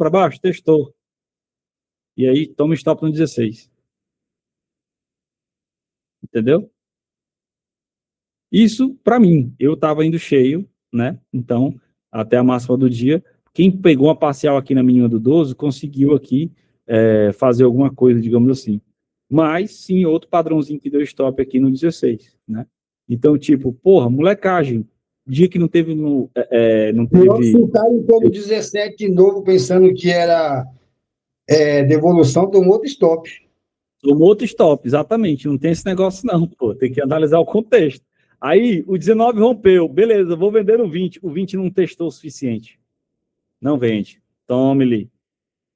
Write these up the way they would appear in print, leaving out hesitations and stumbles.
para baixo, testou. E aí, toma stop no 16. Entendeu? Isso, para mim, eu estava indo cheio, né? Então, até a máxima do dia. Quem pegou uma parcial aqui na mínima do 12, conseguiu aqui fazer alguma coisa, digamos assim. Mas, sim, outro padrãozinho que deu stop aqui no 16, né? Então, tipo, porra, molecagem. Dia que não teve... não teve... Chutar em todo 17 de novo, pensando que era devolução, tomou outro stop. Tomou outro stop, exatamente. Não tem esse negócio, não, pô. Tem que analisar o contexto. Aí, o 19 rompeu. Beleza, vou vender no 20. O 20 não testou o suficiente. Não vende. Tome-lhe.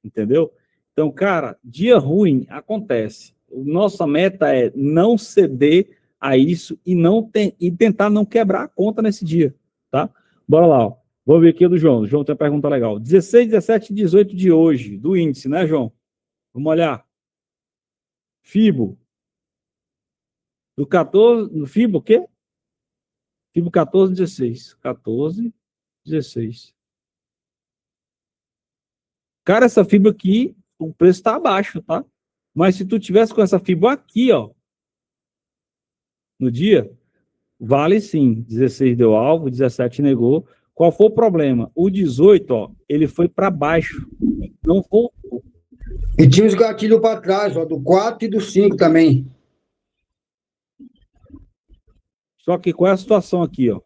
Entendeu? Então, cara, dia ruim acontece. Nossa meta é não ceder a isso e tentar não quebrar a conta nesse dia, tá? Bora lá, ó. Vou ver aqui do João. O João tem uma pergunta legal. 16, 17 e 18 de hoje, do índice, né, João? Vamos olhar. FIBO. Do 14, do FIBO o quê? FIBO 14, 16. 14, 16. Cara, essa fibra aqui, o preço está abaixo, tá? Mas se tu tivesse com essa fibra aqui, ó, no dia, vale sim. 16 deu alvo, 17 negou. Qual foi o problema? O 18, ó, ele foi para baixo. Não voltou. E tinha os gatilhos para trás, ó, do 4 e do 5 também. Só que qual é a situação aqui, ó?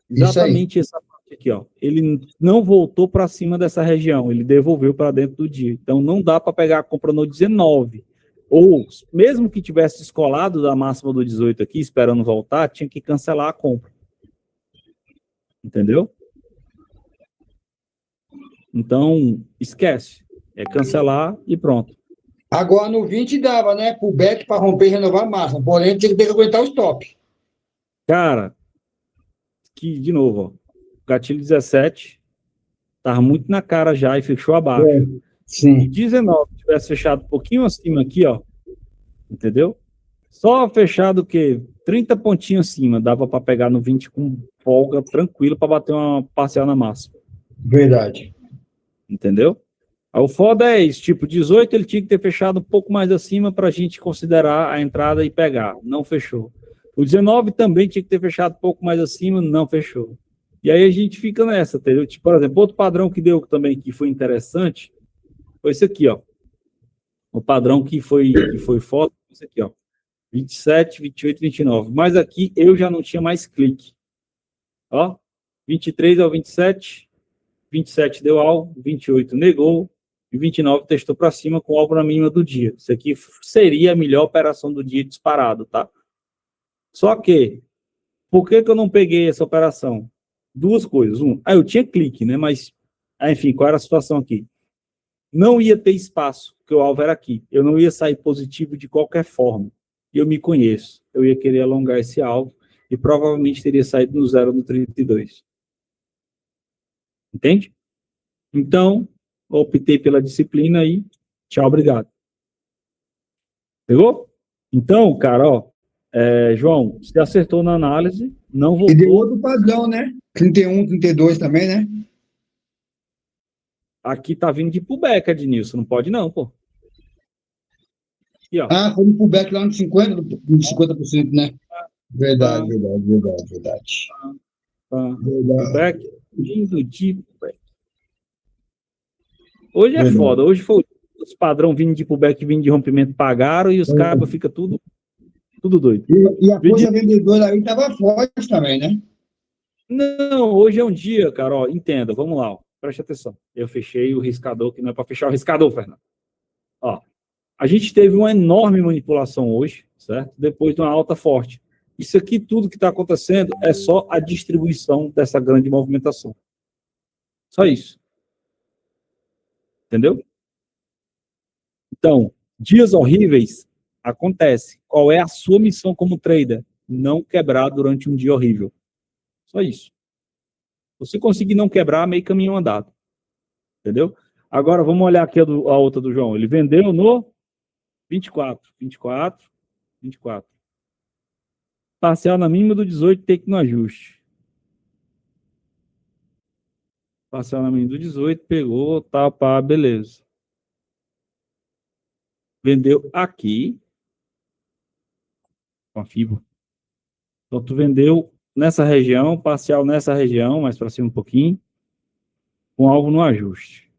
Isso aí. Exatamente essa parte aqui, ó. Ele não voltou para cima dessa região, ele devolveu para dentro do dia. Então não dá para pegar a compra no 19. Ou, mesmo que tivesse descolado da máxima do 18 aqui, esperando voltar, tinha que cancelar a compra. Entendeu? Então, esquece. É cancelar e pronto. Agora no 20 dava, né? Pro back para romper e renovar a massa. Porém, tinha que ter que aguentar o stop. Cara, que, de novo, ó, gatilho 17, tava muito na cara já e fechou abaixo. E Sim. 19, tivesse fechado um pouquinho acima aqui, ó, entendeu? Só fechado o quê? 30 pontinhos acima, dava para pegar no 20 com folga, tranquilo, para bater uma parcial na máxima. Verdade. Entendeu? Aí o foda é isso, tipo, 18 ele tinha que ter fechado um pouco mais acima para a gente considerar a entrada e pegar. Não fechou. O 19 também tinha que ter fechado um pouco mais acima, não fechou. E aí a gente fica nessa, entendeu? Tipo, por exemplo, outro padrão que deu também que foi interessante foi esse aqui, ó. O padrão que foi foto, esse aqui, ó. 27, 28, 29. Mas aqui eu já não tinha mais clique. Ó, 23 ao 27, 27 deu alvo, 28 negou, e 29 testou para cima com alvo na mínima do dia. Isso aqui seria a melhor operação do dia disparado, tá? Só que, por que eu não peguei essa operação? Duas coisas. Eu tinha clique, né? Mas, enfim, qual era a situação aqui? Não ia ter espaço, porque o alvo era aqui. Eu não ia sair positivo de qualquer forma. E eu me conheço. Eu ia querer alongar esse alvo e provavelmente teria saído no 0 no 32. Entende? Então, optei pela disciplina e tchau, obrigado. Pegou? Então, cara, ó, João, você acertou na análise, não E deu voltou. outro padrão, né? 31, 32 também, né? Aqui tá vindo de pullback, Ednilson. Não pode não, pô. Aqui, ó. Ah, foi no pullback lá no 50, no 50%, né? Tá, Verdade, verdade, verdade, verdade. tá. Verdade, Pullback, vindo de pullback. Hoje é verdade. foda. Hoje foi os padrão vindo de pullback, vindo de rompimento, pagaram e os cabos ficam tudo doido. E a força vendedora aí estava forte também, né? Não, hoje é um dia, cara, ó, entenda, vamos lá, ó, preste atenção. Eu fechei o riscador, que não é para fechar o riscador, Fernando. Ó, a gente teve uma enorme manipulação hoje, certo? Depois de uma alta forte. Isso aqui, tudo que está acontecendo, é só a distribuição dessa grande movimentação. Só isso. Entendeu? Então, dias horríveis acontece. Qual é a sua missão como trader? Não quebrar durante um dia horrível. Só isso. Você conseguir não quebrar, meio caminho andado. Entendeu? Agora, vamos olhar aqui a outra do João. Ele vendeu no 24. 24. 24. Parcial na mínima do 18 tem que ir no ajuste. Parcial na mínima do 18, pegou, tá, pá, beleza. Vendeu aqui, com a FIBA. Então, tu vendeu nessa região, parcial nessa região, mais para cima um pouquinho, com alvo no ajuste.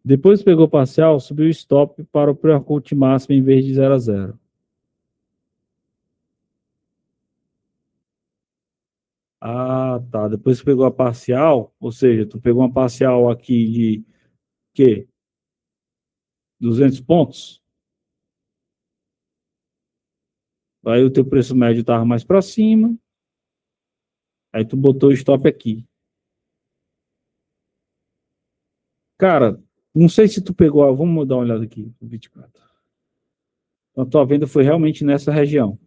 Depois pegou parcial, subiu o stop para o pre-cut máximo em vez de 0 a 0. Ah, tá. Depois que pegou a parcial, ou seja, tu pegou uma parcial aqui de quê? 200 pontos? Aí o teu preço médio estava mais para cima. Aí tu botou o stop aqui. Cara, não sei se tu pegou. Vamos dar uma olhada aqui no 24. Então, a tua venda foi realmente nessa região.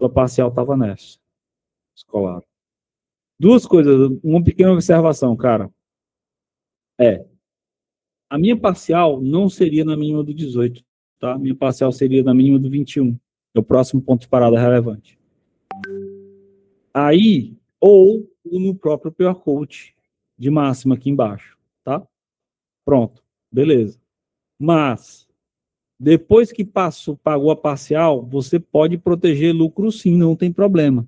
A parcial estava nessa. Escolar. Duas coisas. Uma pequena observação, cara. A minha parcial não seria na mínima do 18, tá? A minha parcial seria na mínima do 21. É o próximo ponto de parada relevante. Aí, ou no próprio pre-cut de máxima aqui embaixo, tá? Pronto, beleza. Mas, depois que pagou a parcial, você pode proteger lucro sim, não tem problema.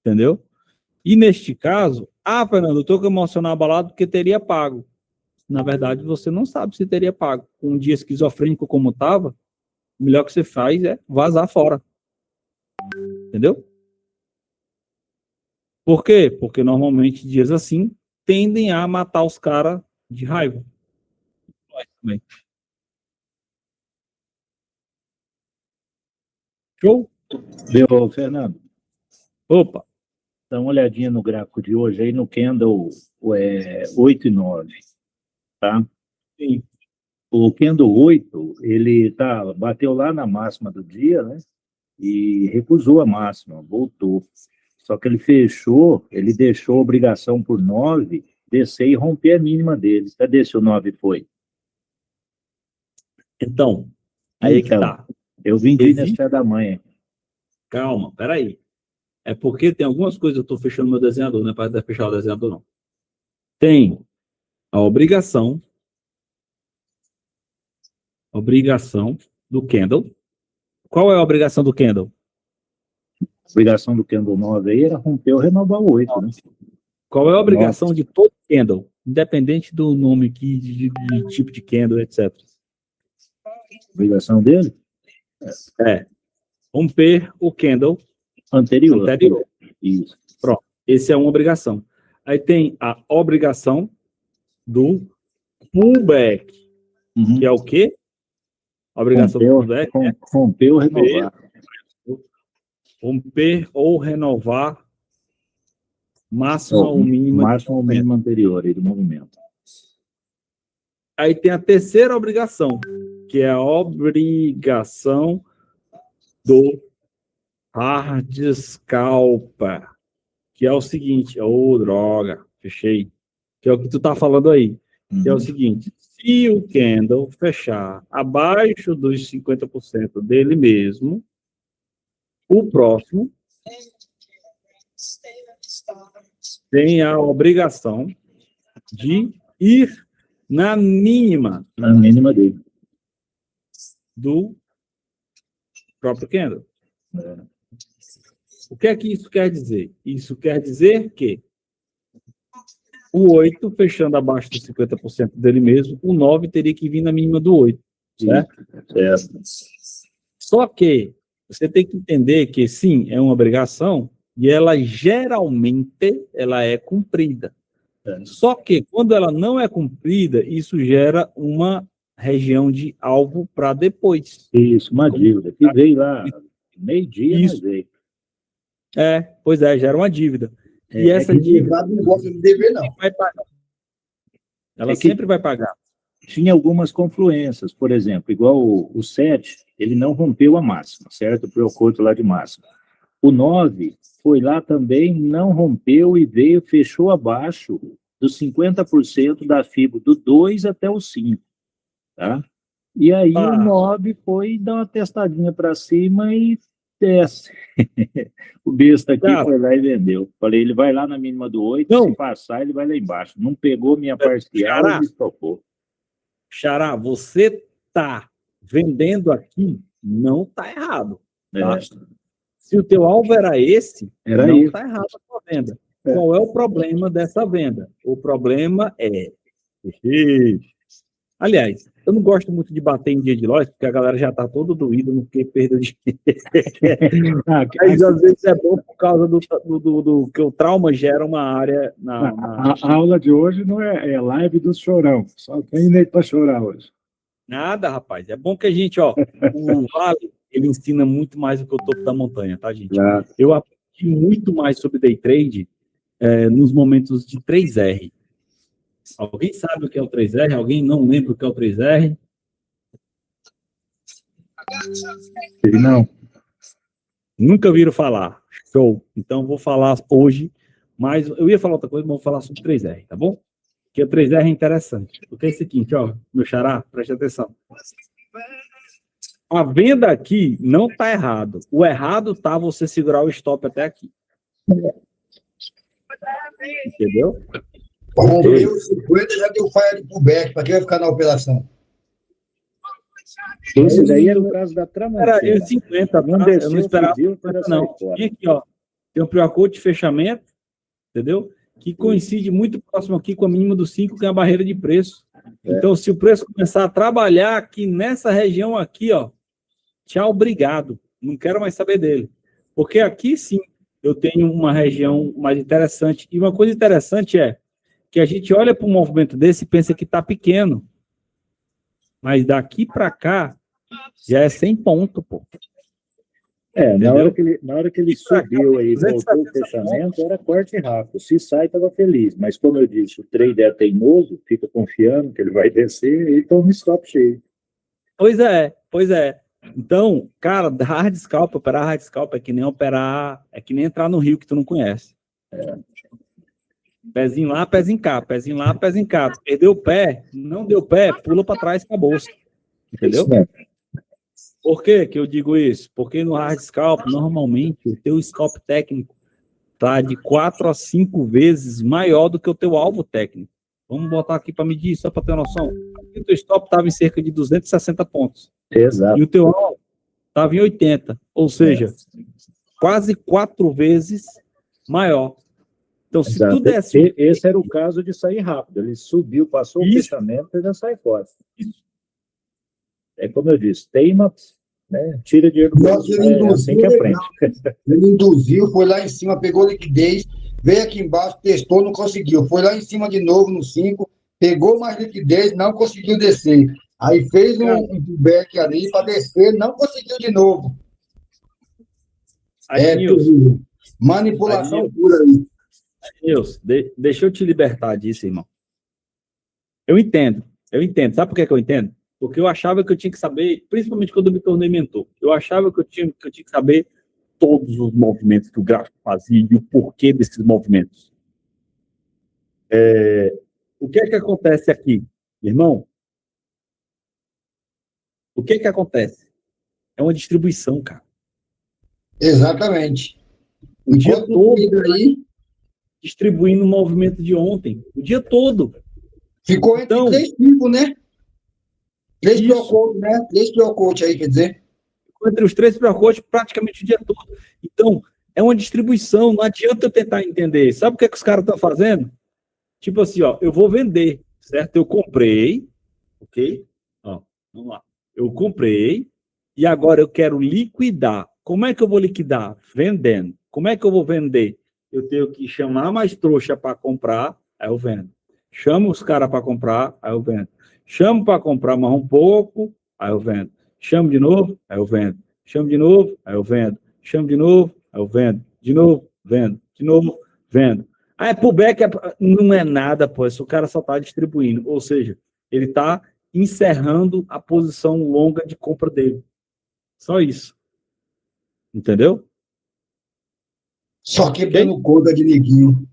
Entendeu? E neste caso, Fernando, eu estou com o emocional abalado porque teria pago. Na verdade, você não sabe se teria pago. Com um dia esquizofrênico como estava, o melhor que você faz é vazar fora. Entendeu? Por quê? Porque normalmente dias assim tendem a matar os caras de raiva. Show? Viu, Fernando? Opa. Dá uma olhadinha no gráfico de hoje aí no candle 8 e 9, tá? Sim. O candle 8, ele bateu lá na máxima do dia, né? E recusou a máxima, voltou. Só que ele deixou a obrigação por 9 descer e romper a mínima dele. Cadê se o 9 foi? Então, aí que tá. Eu vendi nesse pé da manhã. Calma, peraí. É porque tem algumas coisas, eu estou fechando meu desenhador, não é para fechar o desenhador, não. Tem a obrigação do candle. Qual é a obrigação do candle? A obrigação do candle 9 aí era romper ou renovar o 8, né? Qual é a obrigação de todo candle, independente do nome aqui, de tipo de candle, etc. A obrigação dele? É romper o candle anterior. Isso. Pronto. Essa é uma obrigação. Aí tem a obrigação do pullback, que é o quê? A obrigação do pullback é romper ou renovar. Romper ou renovar máximo ou mínimo. Máximo ou mínimo anterior aí do movimento. Aí tem a terceira obrigação, que é a obrigação do hard scalper, que é o seguinte, droga, fechei, que é o que tu tá falando aí, que é o seguinte, se o candle fechar abaixo dos 50% dele mesmo, o próximo tem a obrigação de ir na mínima dele do próprio candle. O que é que isso quer dizer? Isso quer dizer que o 8, fechando abaixo dos 50% dele mesmo, o 9 teria que vir na mínima do 8, certo? Certo. Só que você tem que entender que, sim, é uma obrigação e ela geralmente ela é cumprida. Só que quando ela não é cumprida, isso gera uma região de alvo para depois. Isso, uma dívida. Que veio lá meio-dia, mas veio. Pois é, gera uma dívida. E essa dívida não gosta de dever, não. Vai pagar. Ela sempre vai pagar. Tinha algumas confluências, por exemplo, igual o 7, ele não rompeu a máxima, certo? O pre-cut lá de máxima. O 9 foi lá também, não rompeu e veio, fechou abaixo dos 50% da FIBO, do 2 até o 5, tá? E aí o 9 foi dar uma testadinha para cima e acontece. O besta aqui Cara, foi lá e vendeu. Falei, ele vai lá na mínima do 8, não, se passar, ele vai lá embaixo. Não pegou minha parcial, Xará, ele estopou. Xará, você tá vendendo aqui, não tá errado, tá? É, Se o teu alvo era esse, era não isso. tá errado a tua venda. É. Qual é o problema dessa venda? O problema é... Aliás, eu não gosto muito de bater em dia de loja, porque a galera já tá todo doída no que perda de Ah, Mas às vezes é bom por causa do que o trauma gera uma área a aula de hoje não é live do chorão. Só tem nem para chorar hoje. Nada, rapaz. É bom que a gente, ó, o Vale, ele ensina muito mais do que o topo da montanha, tá, gente? Claro. Eu aprendi muito mais sobre day trade nos momentos de 3R. Alguém sabe o que é o 3R? Alguém não lembra o que é o 3R? Não. Nunca viram falar. Show. Então, vou falar hoje, mas eu ia falar outra coisa, mas vou falar sobre 3R, tá bom? Porque o 3R é interessante. Porque é o seguinte, ó, meu xará, preste atenção. A venda aqui não tá errado. O errado tá você segurar o stop até aqui. Entendeu? Rompeu o 50, já deu falha de pullback. Para quem vai ficar na operação? Esse daí era o caso da Tramontina. Era eu 50, Não tá? desceu, Eu não esperava subiu, 50, para não. sair fora. Tinha aqui, ó. Tem um pre-code de fechamento, entendeu? Que coincide muito próximo aqui com a mínima do 5, que é a barreira de preço. Então, se o preço começar a trabalhar aqui nessa região aqui, ó, tchau, obrigado. Não quero mais saber dele. Porque aqui, sim, eu tenho uma região mais interessante. E uma coisa interessante é que a gente olha para um movimento desse e pensa que está pequeno. Mas daqui para cá, já é 100 pontos, pô. Na hora que ele subiu aí, 270 voltou o fechamento, era corte rápido. Se sai, estava feliz. Mas, como eu disse, o trader é teimoso, fica confiando que ele vai descer e toma um stop cheio. Pois é. Então, cara, hard scalp, operar hard scalp é que nem operar, é que nem entrar no rio que tu não conhece. Pezinho lá, pezinho cá, pezinho lá, pezinho cá. Perdeu o pé, não deu pé, pula para trás com a bolsa. Entendeu? Por que eu digo isso? Porque no hard scalp, normalmente, o teu scalp técnico tá de 4 a 5 vezes maior do que o teu alvo técnico. Vamos botar aqui para medir, só para ter noção. Aqui o teu stop estava em cerca de 260 pontos. Exato. E o teu alvo estava em 80. Ou seja, quase 4 vezes maior. Então, se Exato. tu desse... Esse era o caso de sair rápido. Ele subiu, passou o fechamento e já sai fora. É como eu disse, teima, né? Tira dinheiro do bolso. É assim que aprende. Ele induziu, foi lá em cima, pegou liquidez, veio aqui embaixo, testou, não conseguiu. Foi lá em cima de novo no 5, pegou mais liquidez, não conseguiu descer. Aí fez um pullback ali para descer, não conseguiu de novo. Manipulação pura aí. Nilson, deixa eu te libertar disso, irmão. Eu entendo. Sabe por que eu entendo? Porque eu achava que eu tinha que saber, principalmente quando eu me tornei mentor, eu achava que eu tinha que saber todos os movimentos que o gráfico fazia e o porquê desses movimentos. O que é que acontece aqui, irmão? O que é que acontece? É uma distribuição, cara. Exatamente. O dia todo aí distribuindo o movimento de ontem. O dia todo. Ficou entre 3 tipos, né? 3 pre-coach, né? 3 pre-coach aí, quer dizer? Ficou entre os 3 pre-coach praticamente o dia todo. Então, é uma distribuição. Não adianta eu tentar entender. Sabe o que é que os caras estão fazendo? Tipo assim, ó, eu vou vender, certo? Eu comprei, ok? Ó, vamos lá. Eu comprei e agora eu quero liquidar. Como é que eu vou liquidar? Vendendo. Como é que eu vou vender? Eu tenho que chamar mais trouxa para comprar, aí eu vendo. Chamo os caras para comprar, aí eu vendo. Chamo para comprar mais um pouco, aí eu vendo. Chamo de novo, aí eu vendo. Chamo de novo, aí eu vendo. Chamo de novo, aí eu vendo. De novo, vendo. De novo, vendo. Aí pullback não é nada, pô. Esse o cara só está distribuindo. Ou seja, ele está encerrando a posição longa de compra dele. Só isso. Entendeu? Só quebrando conta de neguinho.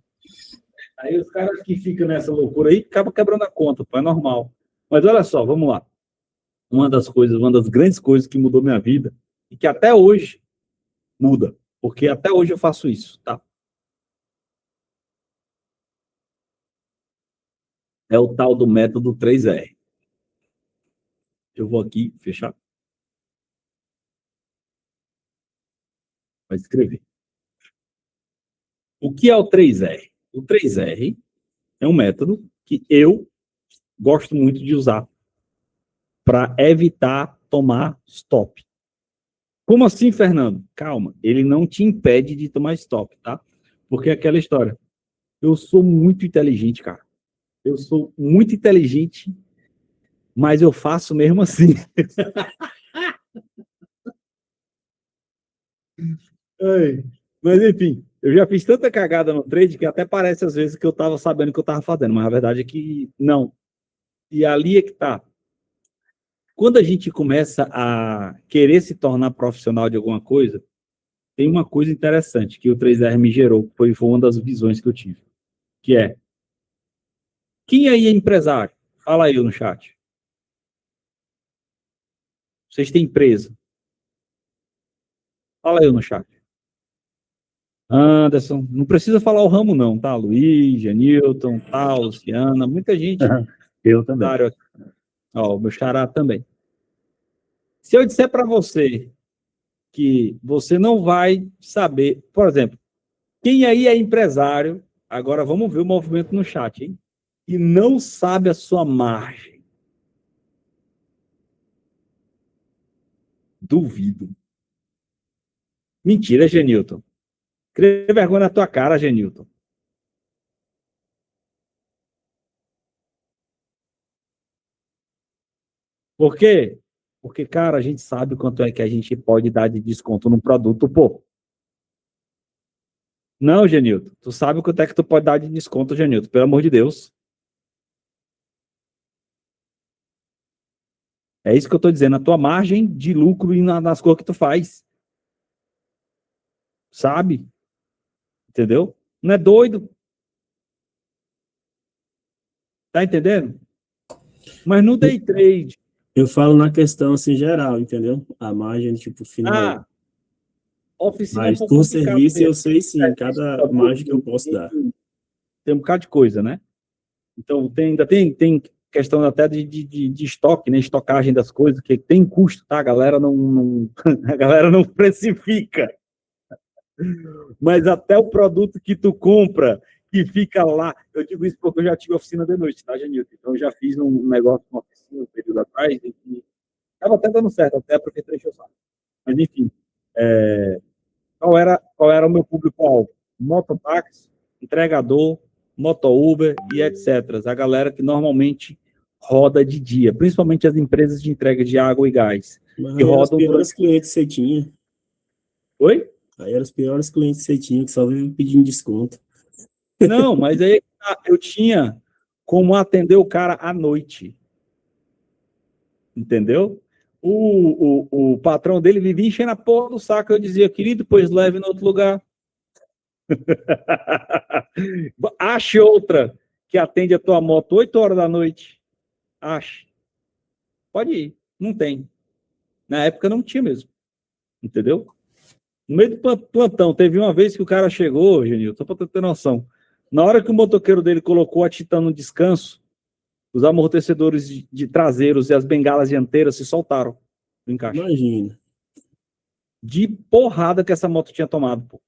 Aí os caras que ficam nessa loucura aí, acabam quebrando a conta, pô, é normal. Mas olha só, vamos lá. Uma das grandes coisas que mudou minha vida, e que até hoje Muda. Porque até hoje eu faço isso, tá? É o tal do método 3R. Eu vou aqui fechar. Vai escrever. O que é o 3R? O 3R é um método que eu gosto muito de usar para evitar tomar stop. Como assim, Fernando? Calma, ele não te impede de tomar stop, tá? Porque é aquela história. Eu sou muito inteligente, cara. Eu sou muito inteligente, mas eu faço mesmo assim. Ai, mas enfim, eu já fiz tanta cagada no trade que até parece às vezes que eu estava sabendo o que eu estava fazendo, mas a verdade é que não. E ali é que tá. Quando a gente começa a querer se tornar profissional de alguma coisa, tem uma coisa interessante que o 3R me gerou, que foi uma das visões que eu tive, que é, quem aí é empresário? Fala aí no chat. Vocês têm empresa? Fala aí no chat. Anderson, não precisa falar o ramo não, tá? Luiz, Newton, tal, Luciana, muita gente. Eu também. Ó, o meu xará também. Se eu disser para você que você não vai saber, por exemplo, quem aí é empresário, agora vamos ver o movimento no chat, hein? E não sabe a sua margem. Duvido. Mentira, Genilton. Crê vergonha na tua cara, Genilton. Por quê? Porque, cara, a gente sabe quanto é que a gente pode dar de desconto no produto, pô. Não, Genilton. Tu sabe quanto é que tu pode dar de desconto, Genilton, pelo amor de Deus. É isso que eu tô dizendo, a tua margem de lucro e nas coisas que tu faz. Sabe? Entendeu? Não é doido? Tá entendendo? Mas no day trade. Eu falo na questão assim geral, entendeu? A margem, tipo, final. Oficina é um Mas pouco por complicado serviço eu mesmo. sei sim, cada margem que eu posso dar. Tem um bocado de coisa, né? Então, ainda tem questão até de estoque, né? Estocagem das coisas, que tem custo, tá? A galera a galera não precifica. Mas até o produto que tu compra, que fica lá, eu digo isso porque eu já tive oficina de noite, tá, Janilton? Então, eu já fiz um negócio com oficina um período atrás, e estava até dando certo, até a prefeitura encheu o saco. Mas, enfim, qual era o meu público-alvo? Mototáxi, entregador, moto-Uber e etc. A galera que normalmente roda de dia, principalmente as empresas de entrega de água e gás. Mas Que aí eram os rodam piores clientes que você tinha. Oi? Aí eram os piores clientes que você tinha, que só vive pedindo desconto. Não, mas aí eu tinha como atender o cara à noite. Entendeu? O patrão dele vivia enchendo a porra do saco. Eu dizia, querido, pois leve em outro lugar. Ache outra que atende a tua moto 8 horas da noite. Ache. Pode ir. Não tem. Na época não tinha mesmo. Entendeu? No meio do plantão, teve uma vez que o cara chegou, Genil, só para tu ter noção. Na hora que o motoqueiro dele colocou a Titan no descanso, os amortecedores de traseiros e as bengalas dianteiras se soltaram do encaixe. Imagina. De porrada que essa moto tinha tomado, pô.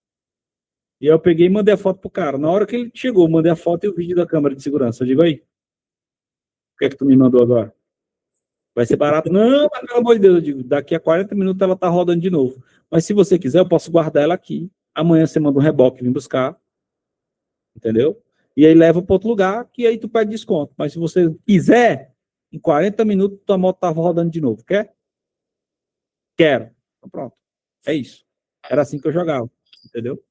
E aí eu peguei e mandei a foto pro cara. Na hora que ele chegou, mandei a foto e o vídeo da câmera de segurança. Eu digo, aí, o que é que tu me mandou agora? Vai ser barato? Não, mas pelo amor de Deus, eu digo, daqui a 40 minutos ela tá rodando de novo. Mas se você quiser, eu posso guardar ela aqui. Amanhã você manda um reboque e vem buscar. Entendeu? E aí leva para outro lugar, que aí tu pede desconto. Mas se você quiser, em 40 minutos tua moto tá rodando de novo. Quer? Quero. Então pronto. É isso. Era assim que eu jogava. Entendeu?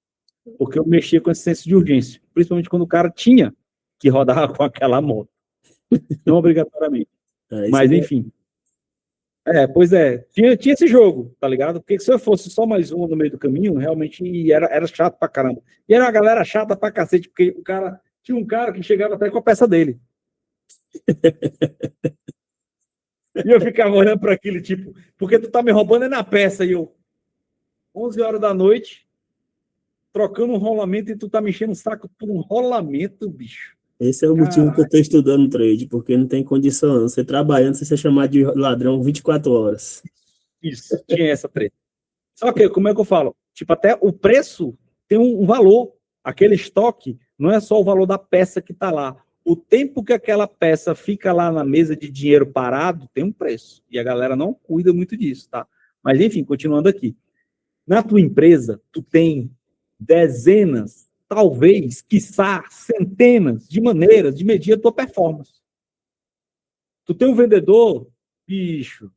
Porque eu mexia com esse senso de urgência. Principalmente quando o cara tinha que rodar com aquela moto. Não obrigatoriamente. Mas, enfim. Pois é. Tinha esse jogo, tá ligado? Porque se eu fosse só mais um no meio do caminho, realmente era chato pra caramba. E era uma galera chata pra cacete, porque tinha um cara que chegava até com a peça dele. E eu ficava olhando para aquele tipo, porque tu tá me roubando é na peça, e eu. 11 horas da noite, trocando um rolamento e tu tá mexendo o saco por um rolamento, bicho. Esse é o motivo que eu tô estudando trade, porque não tem condição. Não. Você trabalhando, você ser chamado de ladrão 24 horas. Isso, tinha essa treta. Só que, como é que eu falo? Tipo, até o preço tem um valor. Aquele estoque não é só o valor da peça que tá lá. O tempo que aquela peça fica lá na mesa de dinheiro parado tem um preço. E a galera não cuida muito disso, tá? Mas, enfim, continuando aqui. Na tua empresa, tu tem dezenas, talvez, quiçá, centenas de maneiras de medir a tua performance. Tu tem um vendedor, bicho.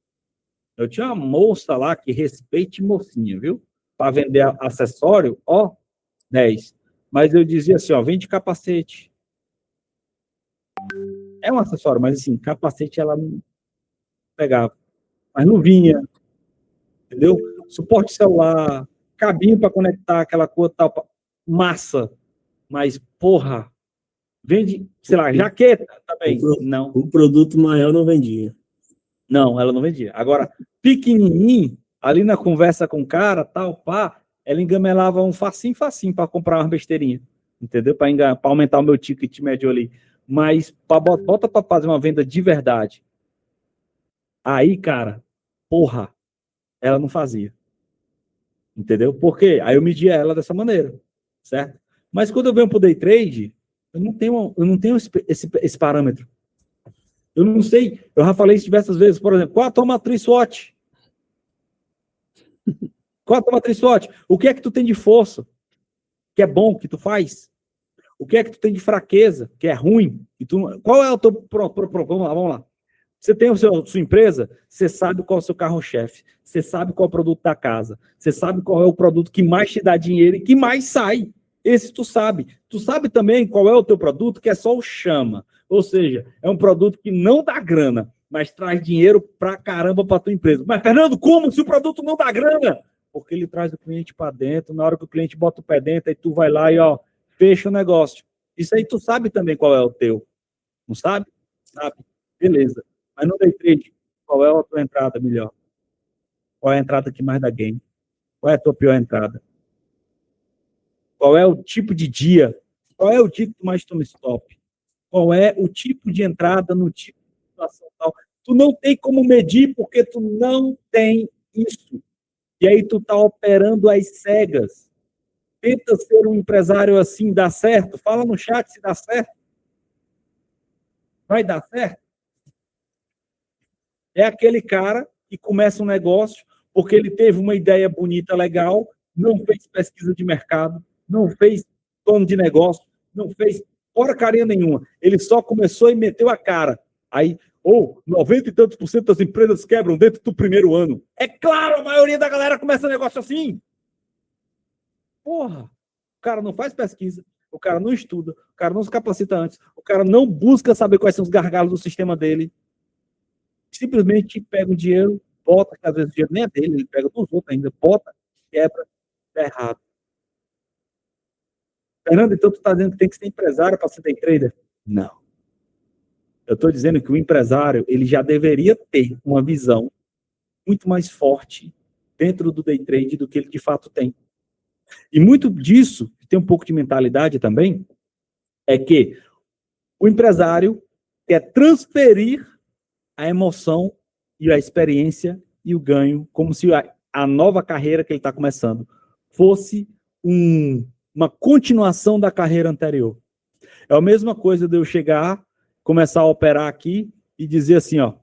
Eu tinha uma moça lá que respeite mocinha, viu? Para vender acessório, ó, 10. Mas eu dizia assim, ó, vende capacete. É um acessório, mas assim, capacete ela não pegava. Mas não vinha, entendeu? Suporte celular, cabinho para conectar aquela coisa tal, massa. Mas, porra, vende, sei lá, jaqueta também. Não. O produto maior não vendia. Não, ela não vendia. Agora, pequenininho, ali na conversa com o cara, tal, pá, ela engamelava um facinho para comprar uma besteirinha. Entendeu? Para aumentar o meu ticket médio ali. Mas bota para fazer uma venda de verdade. Aí, cara, porra, ela não fazia. Entendeu? Por quê? Aí eu media ela dessa maneira, certo? Mas quando eu venho pro day trade, eu não tenho esse parâmetro. Eu não sei, eu já falei isso diversas vezes, por exemplo, qual a tua matriz SWOT? Qual a tua matriz SWOT? O que é que tu tem de força? Que é bom, que tu faz? O que é que tu tem de fraqueza? Que é ruim? Qual é o teu... Vamos lá. Você tem sua empresa, você sabe qual é o seu carro-chefe, você sabe qual é o produto da casa, você sabe qual é o produto que mais te dá dinheiro e que mais sai. Esse tu sabe. Tu sabe também qual é o teu produto, que é só o chama. Ou seja, é um produto que não dá grana, mas traz dinheiro pra caramba pra tua empresa. Mas, Fernando, como se o produto não dá grana? Porque ele traz o cliente para dentro, na hora que o cliente bota o pé dentro, aí tu vai lá e, ó, fecha o negócio. Isso aí tu sabe também qual é o teu. Não sabe? Sabe. Beleza. Mas no day trade, qual é a tua entrada melhor? Qual é a entrada que mais dá game? Qual é a tua pior entrada? Qual é o tipo de dia? Qual é o dia que tu mais toma stop? Qual é o tipo de entrada no tipo de situação tal? Tu não tem como medir porque tu não tem isso. E aí tu tá operando às cegas. Tenta ser um empresário assim, dá certo? Fala no chat se dá certo. Vai dar certo? É aquele cara que começa um negócio porque ele teve uma ideia bonita, legal, não fez pesquisa de mercado, não fez plano de negócio, não fez porcaria nenhuma. Ele só começou e meteu a cara. Aí, 90 e tantos % das empresas quebram dentro do primeiro ano. É claro, a maioria da galera começa negócio assim. Porra, o cara não faz pesquisa, o cara não estuda, o cara não se capacita antes, o cara não busca saber quais são os gargalos do sistema dele. Simplesmente pega o dinheiro, bota, que às vezes o dinheiro nem é dele, ele pega dos outros ainda, bota, quebra, tá errado. Fernando, então tu está dizendo que tem que ser empresário para ser day trader? Não. Eu estou dizendo que o empresário, ele já deveria ter uma visão muito mais forte dentro do day trade do que ele de fato tem. E muito disso, tem um pouco de mentalidade também, é que o empresário quer transferir a emoção e a experiência e o ganho, como se a nova carreira que ele está começando fosse uma continuação da carreira anterior. É a mesma coisa de eu chegar, começar a operar aqui e dizer assim, ó,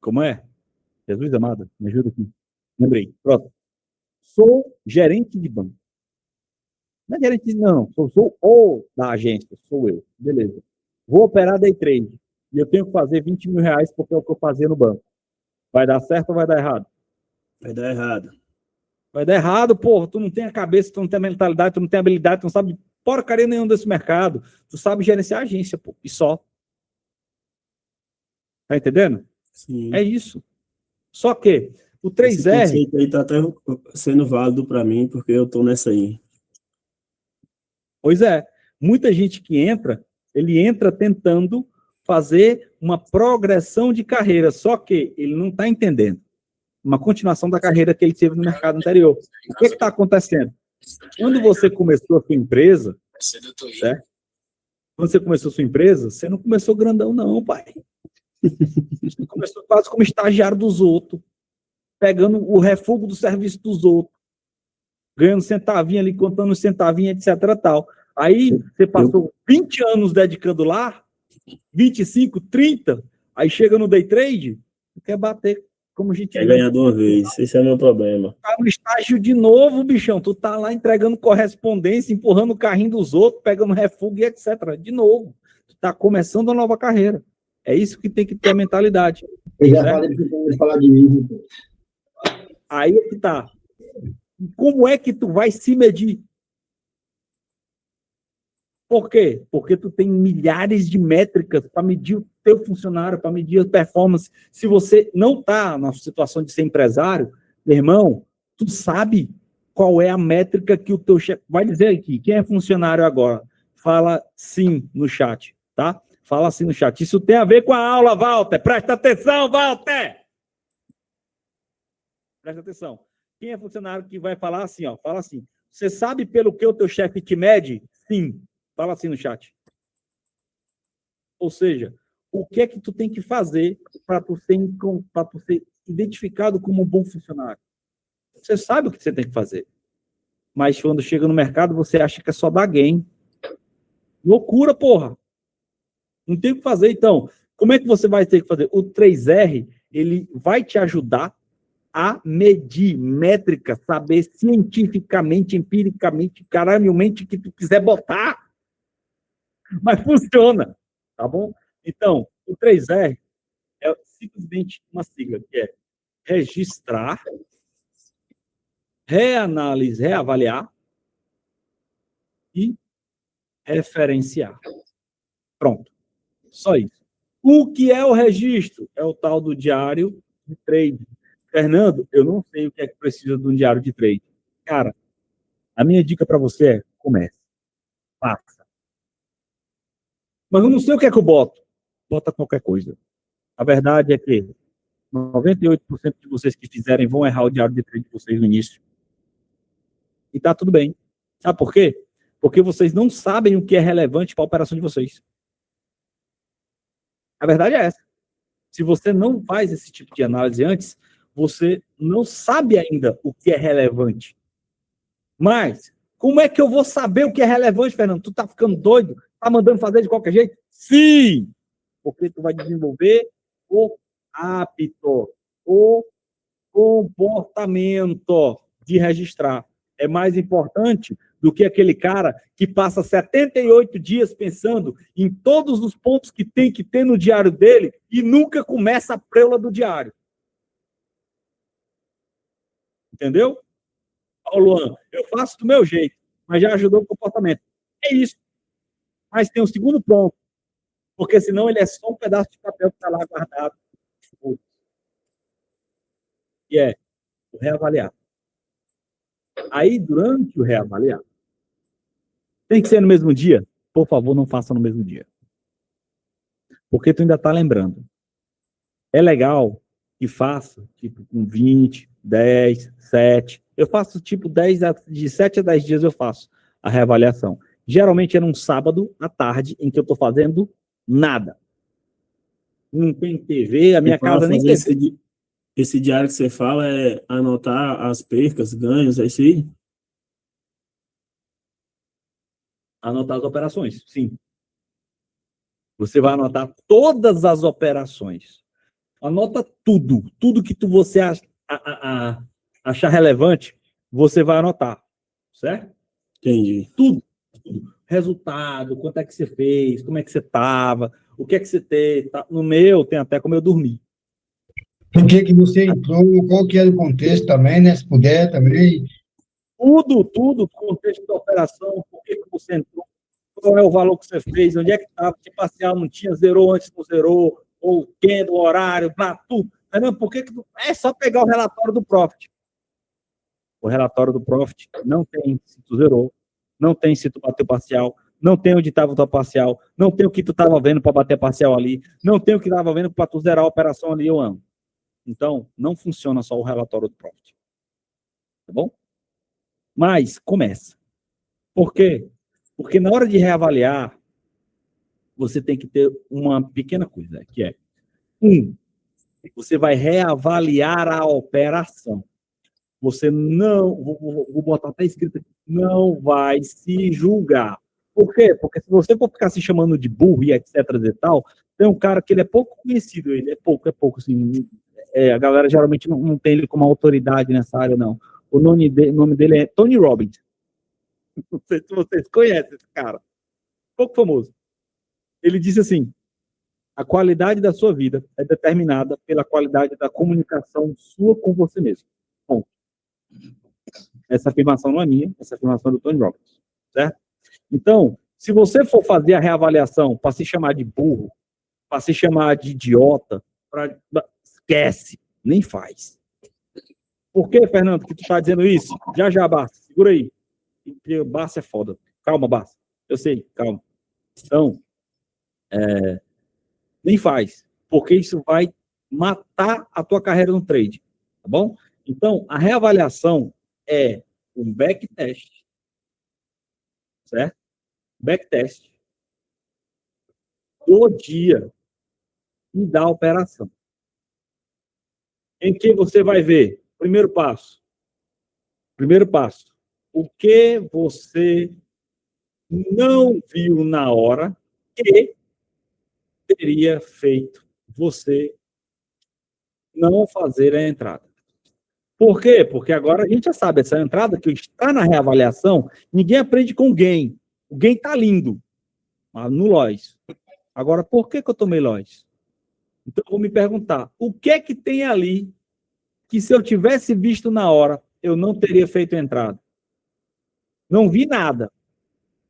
como é? Jesus amado, me ajuda aqui. Lembrei, pronto. Sou gerente de banco. Não é gerente, não. Sou o da agência, sou eu. Beleza. Vou operar day trade. E eu tenho que fazer 20 mil reais porque é o que eu fazia no banco. Vai dar certo ou vai dar errado? Vai dar errado. Vai dar errado, porra. Tu não tem a cabeça, tu não tem a mentalidade, tu não tem a habilidade, tu não sabe porcaria nenhuma desse mercado. Tu sabe gerenciar a agência, pô. E só. Tá entendendo? Sim. É isso. Só que o 3R... Esse conceito aí tá até sendo válido para mim, porque eu tô nessa aí. Pois é. Muita gente que entra, ele entra tentando fazer uma progressão de carreira, só que ele não está entendendo. uma continuação da carreira que ele teve no mercado anterior. O que está acontecendo? Quando você começou a sua empresa, certo? Quando você começou a sua empresa, você não começou grandão, não, pai. Você começou quase como estagiário dos outros, pegando o refúgio do serviço dos outros, ganhando centavinho ali, contando centavinho, etc. Tal. Aí você passou 20 anos dedicando lá, 25, 30, aí chega no day trade, quer bater como a gente Quer ganhar de uma vez, esse é o meu problema. Tá no estágio de novo, bichão. Tu tá lá entregando correspondência, empurrando o carrinho dos outros, pegando refúgio, etc. De novo. Tu tá começando a nova carreira. É isso que tem que ter a mentalidade. Eu já certo? falei pra você falar de mim. Aí é que tá. Como é que tu vai se medir? Por quê? Porque tu tem milhares de métricas para medir o teu funcionário, para medir a performance. Se você não está na situação de ser empresário, meu irmão, tu sabe qual é a métrica que o teu chefe... Vai dizer aqui, quem é funcionário agora? Fala sim no chat, tá? Fala assim no chat. Isso tem a ver com a aula, Walter. Presta atenção, Walter! Presta atenção. Quem é funcionário que vai falar assim, ó? Fala assim. Você sabe pelo que o teu chefe te mede? Sim. Fala assim no chat. Ou seja, o que é que tu tem que fazer para tu ser identificado como um bom funcionário? Você sabe o que você tem que fazer. Mas quando chega no mercado, você acha que é só dar gain. Loucura, porra. Não tem o que fazer, então. Como é que você vai ter que fazer? O 3R, ele vai te ajudar a medir métrica, saber cientificamente, empiricamente, caralhomente que tu quiser botar. Mas funciona, tá bom? Então, o 3R é simplesmente uma sigla, que é registrar, reavaliar e referenciar. Pronto. Só isso. O que é o registro? É o tal do diário de trade. Fernando, eu não sei o que é que precisa de um diário de trade. Cara, a minha dica para você é comece. Faça. Mas eu não sei o que é que eu boto. Bota qualquer coisa. A verdade é que 98% de vocês que fizerem vão errar o diário de trade de vocês no início. E tá tudo bem. Sabe por quê? Porque vocês não sabem o que é relevante para a operação de vocês. A verdade é essa. Se você não faz esse tipo de análise antes, você não sabe ainda o que é relevante. Mas, como é que eu vou saber o que é relevante, Fernando? Tu tá ficando doido? Tá mandando fazer de qualquer jeito? Sim! Porque tu vai desenvolver o hábito, o comportamento de registrar. É mais importante do que aquele cara que passa 78 dias pensando em todos os pontos que tem que ter no diário dele e nunca começa a preula do diário. Entendeu? Ó, Luan, eu faço do meu jeito, mas já ajudou o comportamento. É isso. Mas tem um segundo ponto, porque senão ele é só um pedaço de papel que está lá guardado. E é o reavaliar. Aí, durante o reavaliar, tem que ser no mesmo dia? Por favor, não faça no mesmo dia. Porque tu ainda está lembrando. É legal que faça, tipo, com 20, 10, 7. Eu faço, tipo, de 7 a 10 dias eu faço a reavaliação. Geralmente é num sábado à tarde, em que eu estou fazendo nada. Não tem TV, a minha casa nem tem. Esse diário que você fala é anotar as percas, ganhos, é isso aí? Anotar as operações, sim. Você vai anotar todas as operações. Anota tudo. Tudo que você achar relevante, você vai anotar. Certo? Entendi. Tudo. Resultado, quanto é que você fez, como é que você estava, o que é que você tem. Tá. No meu, tem até como eu dormir. Por que você entrou, qual que era o contexto também, né? Se puder também. Tudo, contexto da operação, por que você entrou, qual é o valor que você fez, onde é que estava, se parcial não tinha, zerou antes, não zerou, ou quem do horário, blá, tudo. Por que é só pegar o relatório do Profit. O relatório do Profit não tem se tu zerou, não tem se tu bateu parcial, não tem onde estava o teu parcial, não tem o que tu estava vendo para bater parcial ali, não tem o que estava vendo para tu zerar a operação ali, eu amo. Então, não funciona só o relatório do profit. Tá bom? Mas começa. Por quê? Porque na hora de reavaliar, você tem que ter uma pequena coisa, que é, você vai reavaliar a operação. Você não, vou botar até escrito aqui, não vai se julgar. Por quê? Porque se você for ficar se chamando de burro e etc e tal, tem um cara que ele é pouco conhecido, ele é pouco, assim, a galera geralmente não tem ele como autoridade nessa área, não. O nome dele é Tony Robbins. Não sei se vocês conhecem esse cara. Pouco famoso. Ele disse assim, a qualidade da sua vida é determinada pela qualidade da comunicação sua com você mesmo. Bom, essa afirmação não é minha, essa afirmação é do Tony Robbins, certo? Então, se você for fazer a reavaliação para se chamar de burro, para se chamar de idiota, esquece, nem faz. Por que, Fernando, que tu está dizendo isso? Já, Barça, segura aí. Barça é foda. Calma, Barça. Eu sei, calma. Então, nem faz, porque isso vai matar a tua carreira no trade, tá bom? Então, a reavaliação é um backtest, certo? Backtest do dia e da operação. Em que você vai ver, primeiro passo, o que você não viu na hora que teria feito você não fazer a entrada. Por quê? Porque agora a gente já sabe, essa entrada que está na reavaliação, ninguém aprende com o gain. O gain está lindo, no Lois. Agora, por que eu tomei Lois? Então, eu vou me perguntar, o que é que tem ali que se eu tivesse visto na hora, eu não teria feito a entrada? Não vi nada.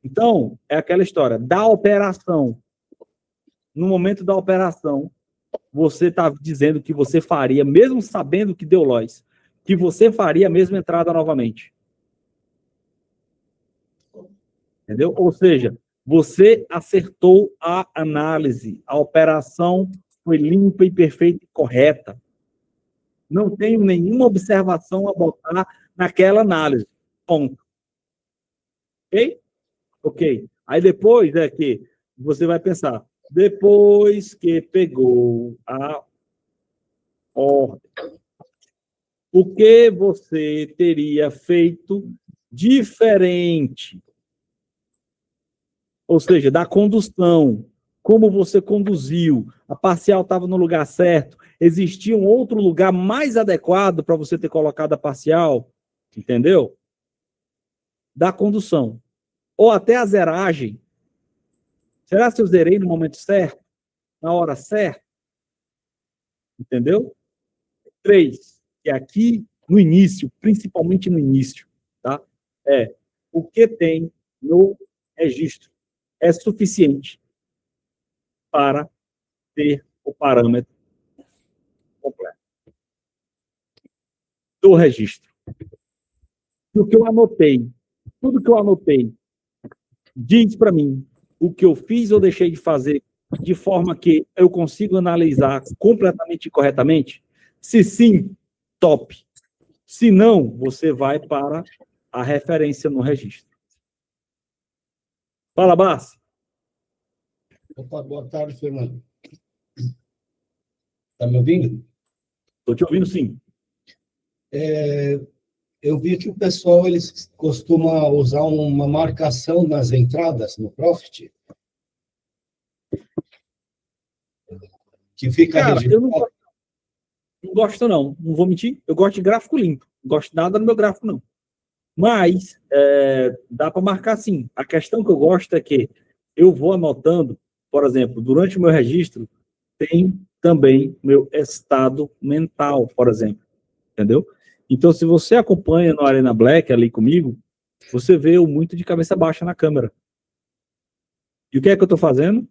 Então, é aquela história, da operação. No momento da operação, você está dizendo que você faria, mesmo sabendo que deu Lois, que você faria a mesma entrada novamente. Entendeu? Ou seja, você acertou a análise, a operação foi limpa e perfeita e correta. Não tenho nenhuma observação a botar naquela análise. Ponto. Ok? Ok. Aí depois é que você vai pensar, depois que pegou a ordem, o que você teria feito diferente? Ou seja, da condução, como você conduziu, a parcial estava no lugar certo, existia um outro lugar mais adequado para você ter colocado a parcial, entendeu? Da condução. Ou até a zeragem. Será que eu zerei no momento certo? Na hora certa? Entendeu? 3, que aqui no início, principalmente no início, tá? O que tem no registro é suficiente para ter o parâmetro completo do registro. O que eu anotei, tudo que eu anotei, diz para mim o que eu fiz ou deixei de fazer de forma que eu consigo analisar completamente e corretamente? Se sim, top. Se não, você vai para a referência no registro. Fala, Barça. Opa, boa tarde, Fernando. Está me ouvindo? Estou te ouvindo, sim. Eu vi que o pessoal eles costuma usar uma marcação nas entradas no Profit, que fica Cara, eu não registrado. gosto, não. Não vou mentir. Eu gosto de gráfico limpo. Não gosto nada no meu gráfico, não. Mas dá para marcar, sim. A questão que eu gosto é que eu vou anotando, por exemplo, durante o meu registro, tem também meu estado mental, por exemplo. Entendeu? Então, se você acompanha no Arena Black ali comigo, você vê eu muito de cabeça baixa na câmera. E o que é que eu estou fazendo?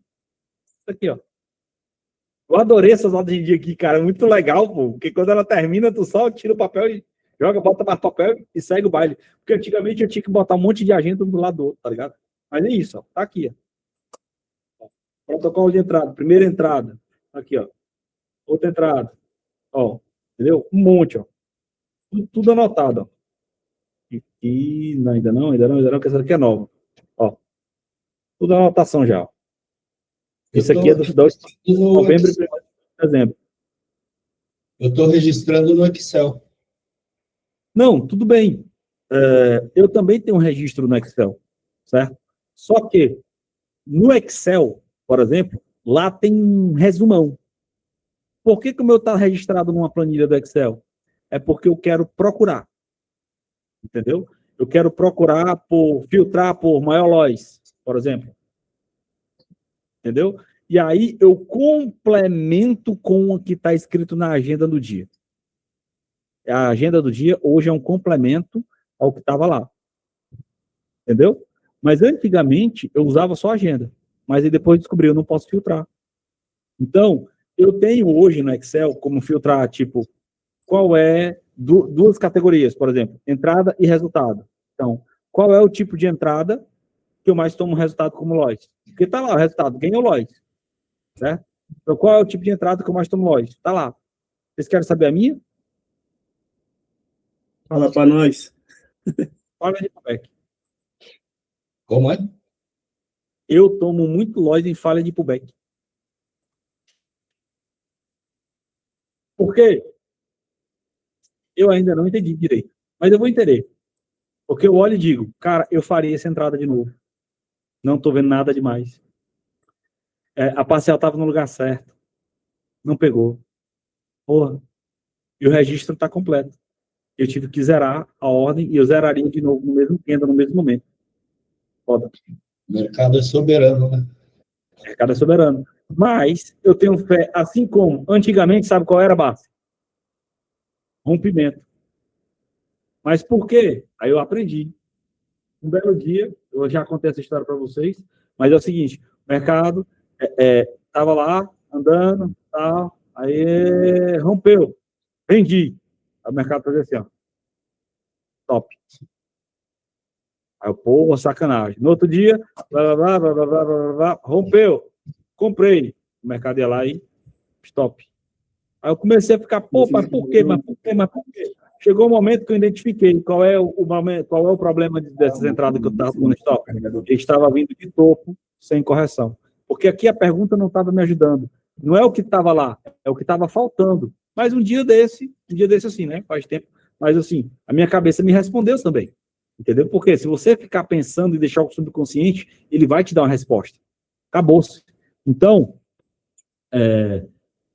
Isso aqui, ó. Eu adorei essas notas de dia aqui, cara. Muito legal, pô. Porque quando ela termina, tu só tira o papel e joga, bota mais papel e segue o baile. Porque antigamente eu tinha que botar um monte de agenda um do lado do outro, tá ligado? Mas é isso, ó. Tá aqui, ó. Protocolo de entrada. Primeira entrada. Aqui, ó. Outra entrada. Ó. Entendeu? Um monte, ó. Tudo anotado, ó. E não, ainda não, que essa aqui é nova. Ó, tudo anotação já. Ó. Isso aqui é do novembro e dezembro. Eu estou registrando no Excel. Não, tudo bem. Eu também tenho um registro no Excel, certo? Só que no Excel, por exemplo, lá tem um resumão. Por que o meu está registrado numa planilha do Excel? É porque eu quero procurar. Entendeu? Eu quero filtrar por maior loss, por exemplo. Entendeu? E aí eu complemento com o que está escrito na agenda do dia. A agenda do dia hoje é um complemento ao que estava lá. Entendeu? Mas antigamente eu usava só agenda. Mas aí depois descobri, eu não posso filtrar. Então, eu tenho hoje no Excel como filtrar, tipo, qual é duas categorias, por exemplo, entrada e resultado. Então, qual é o tipo de entrada que eu mais tomo resultado como loss? Porque está lá o resultado, ganhou loss. Certo? Então, qual é o tipo de entrada que eu mais tomo loss? Está lá. Vocês querem saber a minha? Fala para nós. Falha de pullback. Como é? Eu tomo muito loss em falha de pullback. Por quê? Eu ainda não entendi direito. Mas eu vou entender. Porque eu olho e digo, cara, eu faria essa entrada de novo. Não estou vendo nada demais. A parcial estava no lugar certo. Não pegou. Porra. E o registro está completo. Eu tive que zerar a ordem e eu zeraria de novo no mesmo tempo, no mesmo momento. Foda. O mercado é soberano, né? O mercado é soberano. Mas eu tenho fé, assim como antigamente, sabe qual era a base? Rompimento. Mas por quê? Aí eu aprendi. Um belo dia, eu já contei essa história para vocês, mas é o seguinte, o mercado estava lá, andando, tal, aí rompeu, vendi. Aí o mercado fazia assim, ó, top. Aí eu, pô, sacanagem. No outro dia, rompeu, comprei. O mercado ia lá e stop. Aí eu comecei a ficar, pô, mas por quê? Chegou um momento que eu identifiquei qual é o problema dessas entradas que eu estava com no stop. Ele estava vindo de topo, sem correção. Porque aqui a pergunta não estava me ajudando. Não é o que estava lá, é o que estava faltando. Mas um dia desse assim, né? Faz tempo. Mas assim, a minha cabeça me respondeu também. Entendeu? Porque se você ficar pensando e deixar o subconsciente, ele vai te dar uma resposta. Acabou-se. Então,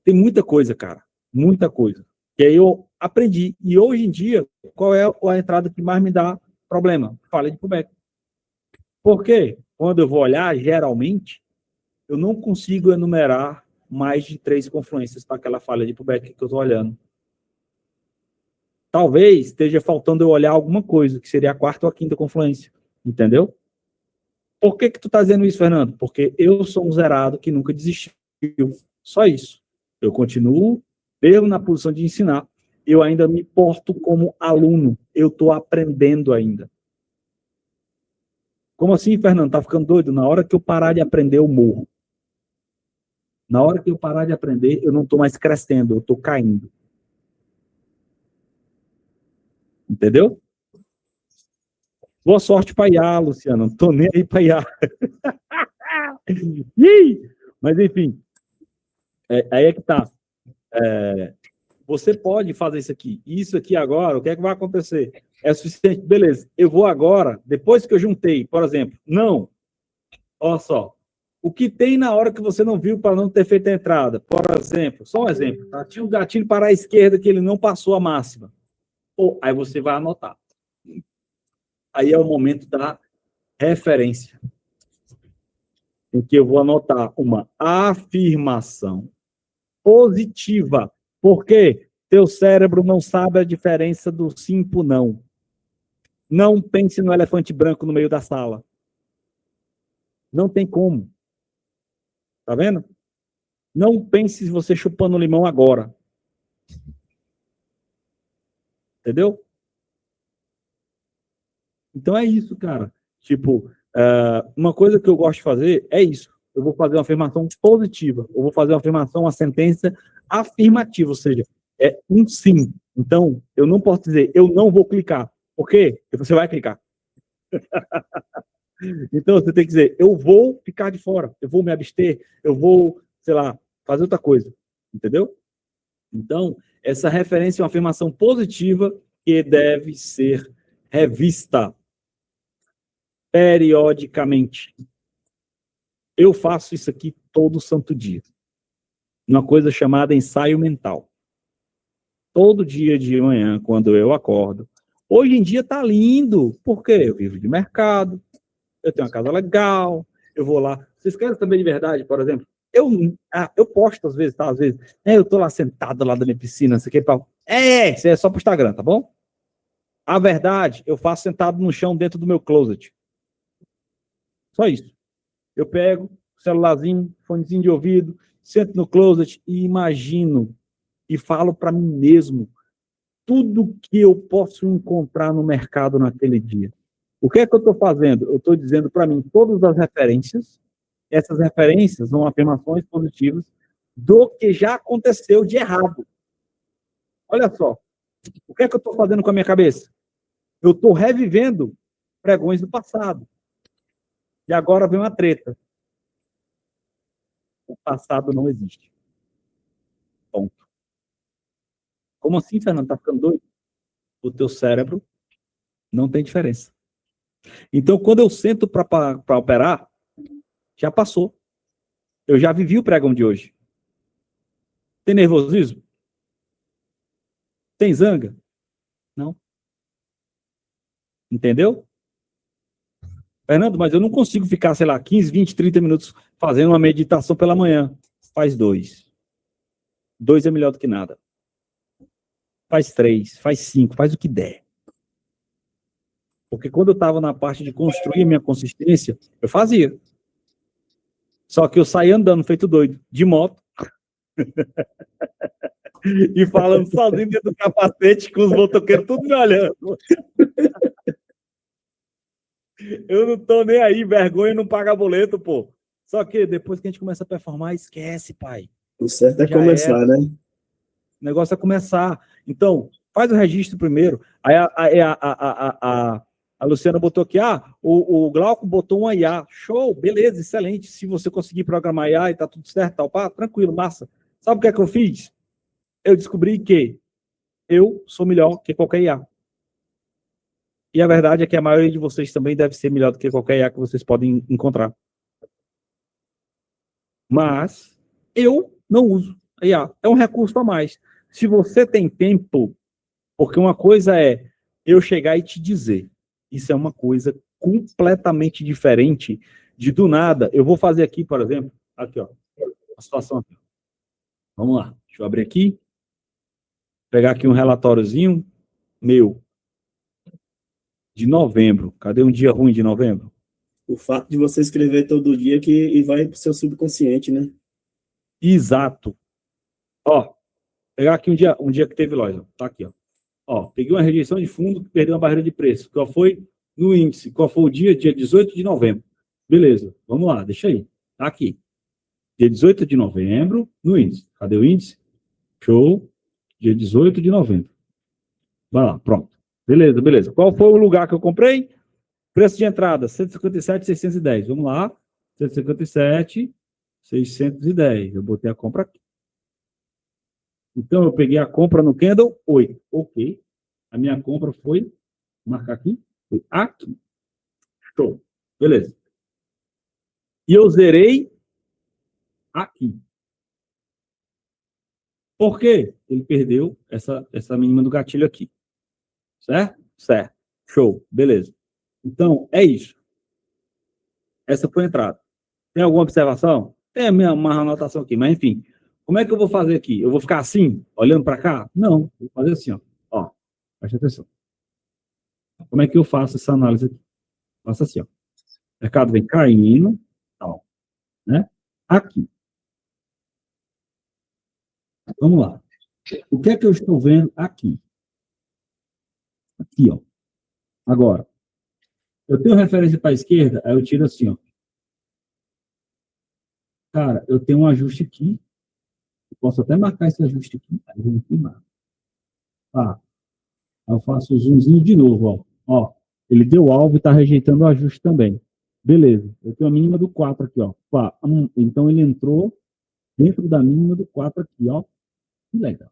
tem muita coisa, cara. Muita coisa. E aí eu aprendi. E hoje em dia, qual é a entrada que mais me dá problema? Falha de pullback. Por quê? Quando eu vou olhar, geralmente, eu não consigo enumerar mais de 3 confluências para aquela falha de pullback que eu estou olhando. Talvez esteja faltando eu olhar alguma coisa, que seria a 4ª ou a 5ª confluência. Entendeu? Por que tu tá dizendo isso, Fernando? Porque eu sou um zerado que nunca desistiu. Só isso. Eu continuo, mesmo na posição de ensinar, eu ainda me porto como aluno. Eu estou aprendendo ainda. Como assim, Fernando? Tá ficando doido? Na hora que eu parar de aprender, eu morro. Na hora que eu parar de aprender, eu não estou mais crescendo, eu estou caindo. Entendeu? Boa sorte para IA, Luciano. Não estou nem aí para IA. Mas, enfim. Aí é que tá. Você pode fazer isso aqui. Isso aqui agora, o que é que vai acontecer? É suficiente. Beleza. Eu vou agora, depois que eu juntei, por exemplo. Não. Olha só. O que tem na hora que você não viu para não ter feito a entrada? Por exemplo, só um exemplo. Tá? Tinha um gatilho para a esquerda que ele não passou a máxima. Aí você vai anotar. Aí é o momento da referência. Em que eu vou anotar uma afirmação positiva. Por quê? Teu cérebro não sabe a diferença do sim pro não. Não pense no elefante branco no meio da sala. Não tem como. Tá vendo? Não pense você chupando limão agora. Entendeu? Então é isso, cara. Tipo, uma coisa que eu gosto de fazer é isso. Eu vou fazer uma afirmação positiva. Eu vou fazer uma afirmação, uma sentença afirmativa. Ou seja, é um sim. Então, eu não posso dizer, eu não vou clicar. Por quê? Porque você vai clicar. Então, você tem que dizer, eu vou ficar de fora, eu vou me abster, eu vou, sei lá, fazer outra coisa. Entendeu? Então, essa referência é uma afirmação positiva que deve ser revista periodicamente. Eu faço isso aqui todo santo dia. Uma coisa chamada ensaio mental. Todo dia de manhã, quando eu acordo. Hoje em dia tá lindo, porque eu vivo de mercado, eu tenho uma casa legal, eu vou lá. Vocês querem saber de verdade, por exemplo? Eu posto às vezes, tá? Às vezes, eu tô lá sentado lá da minha piscina, não sei o que, pau. Isso é só pro Instagram, tá bom? A verdade, eu faço sentado no chão dentro do meu closet. Só isso. Eu pego o celularzinho, fonezinho de ouvido, sento no closet e imagino e falo para mim mesmo tudo que eu posso encontrar no mercado naquele dia. O que é que eu estou fazendo? Eu estou dizendo para mim todas as referências, essas referências são afirmações positivas do que já aconteceu de errado. Olha só, o que é que eu estou fazendo com a minha cabeça? Eu estou revivendo pregões do passado. E agora vem uma treta. O passado não existe. Ponto. Como assim, Fernando? Tá ficando doido? O teu cérebro não tem diferença. Então, quando eu sento para operar, já passou. Eu já vivi o pregão de hoje. Tem nervosismo? Tem zanga? Não. Entendeu? Fernando, mas eu não consigo ficar, sei lá, 15, 20, 30 minutos fazendo uma meditação pela manhã. Faz 2. 2 é melhor do que nada. Faz 3, faz 5, faz o que der. Porque quando eu estava na parte de construir minha consistência, eu fazia. Só que eu saía andando feito doido, de moto. E falando sozinho dentro do capacete, com os motoqueiros tudo me olhando. Eu não tô nem aí, vergonha não paga boleto, pô. Só que depois que a gente começa a performar, esquece, pai. O certo é Já começar, era. né? O negócio é começar. Então, faz o registro primeiro. Aí a Luciana botou aqui, o Glauco botou um IA. Show, beleza, excelente. Se você conseguir programar IA e tá tudo certo, tal, pá, tranquilo, massa. Sabe o que é que eu fiz? Eu descobri que eu sou melhor que qualquer IA. E a verdade é que a maioria de vocês também deve ser melhor do que qualquer IA que vocês podem encontrar. Mas eu não uso a IA. É um recurso a mais. Se você tem tempo, porque uma coisa é eu chegar e te dizer. Isso é uma coisa completamente diferente de do nada. Eu vou fazer aqui, por exemplo, aqui, ó, a situação aqui. Vamos lá. Deixa eu abrir aqui. Pegar aqui um relatóriozinho meu de novembro. Cadê um dia ruim de novembro? O fato de você escrever todo dia e vai pro seu subconsciente, né? Exato. Ó, pegar aqui um dia que teve loja. Tá aqui, ó. Ó, peguei uma rejeição de fundo que perdeu uma barreira de preço. Qual foi no índice? Qual foi o dia? Dia 18 de novembro. Beleza, vamos lá, deixa aí. Tá aqui. Dia 18 de novembro, no índice. Cadê o índice? Show. Dia 18 de novembro. Vai lá, pronto. Beleza, beleza. Qual foi o lugar que eu comprei? Preço de entrada, 157,610. Vamos lá. 157,610. Eu botei a compra aqui. Então, eu peguei a compra no candle 8. Ok. A minha compra foi, vou marcar aqui, foi aqui. Show. Beleza. E eu zerei aqui. Por quê? Ele perdeu essa mínima do gatilho aqui. Certo? Certo. Show. Beleza. Então, é isso. Essa foi a entrada. Tem alguma observação? Tem uma anotação aqui, mas enfim. Como é que eu vou fazer aqui? Eu vou ficar assim, olhando para cá? Não. Vou fazer assim, ó. Ó, presta atenção. Como é que eu faço essa análise aqui? Faço assim, ó. O mercado vem caindo, tal, né? Aqui. Vamos lá. O que é que eu estou vendo aqui? Aqui, ó. Agora, eu tenho referência para a esquerda, aí eu tiro assim, ó. Cara, eu tenho um ajuste aqui. Eu posso até marcar esse ajuste aqui. Aí eu vou aqui, marco. Tá. Aí eu faço o zoomzinho de novo, ó. Ó, ele deu alvo e está rejeitando o ajuste também. Beleza. Eu tenho a mínima do 4 aqui, ó. Então ele entrou dentro da mínima do 4 aqui, ó. Que legal.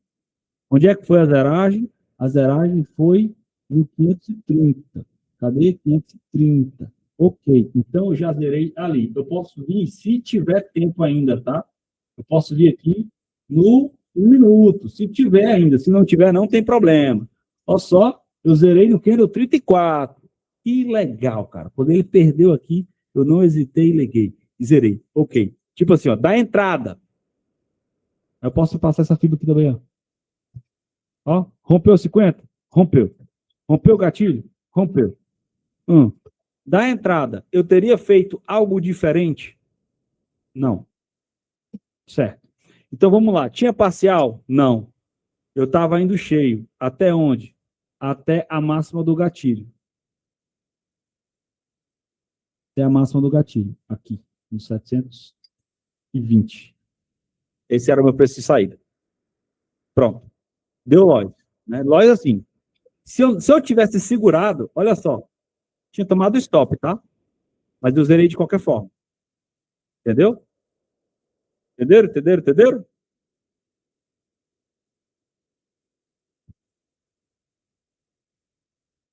Onde é que foi a zeragem? A zeragem foi em 530. Cadê 530? Ok. Então eu já zerei ali. Eu posso vir, se tiver tempo ainda, tá? Eu posso vir aqui no 1 minuto. Se tiver ainda. Se não tiver, não tem problema. Olha só, eu zerei no candle 34. Que legal, cara. Quando ele perdeu aqui, eu não hesitei e liguei. E zerei. Ok. Tipo assim, ó, da entrada. Eu posso passar essa fibra aqui também, ó. Ó, rompeu 50? Rompeu. Rompeu o gatilho? Rompeu. Da entrada, eu teria feito algo diferente? Não. Certo. Então vamos lá. Tinha parcial? Não. Eu estava indo cheio. Até onde? Até a máxima do gatilho. Até a máxima do gatilho. Aqui, no 720. Esse era o meu preço de saída. Pronto. Deu Lloyd. Né? Lloyd assim. Se eu tivesse segurado, olha só. Tinha tomado stop, tá? Mas eu zerei de qualquer forma. Entendeu? Entenderam?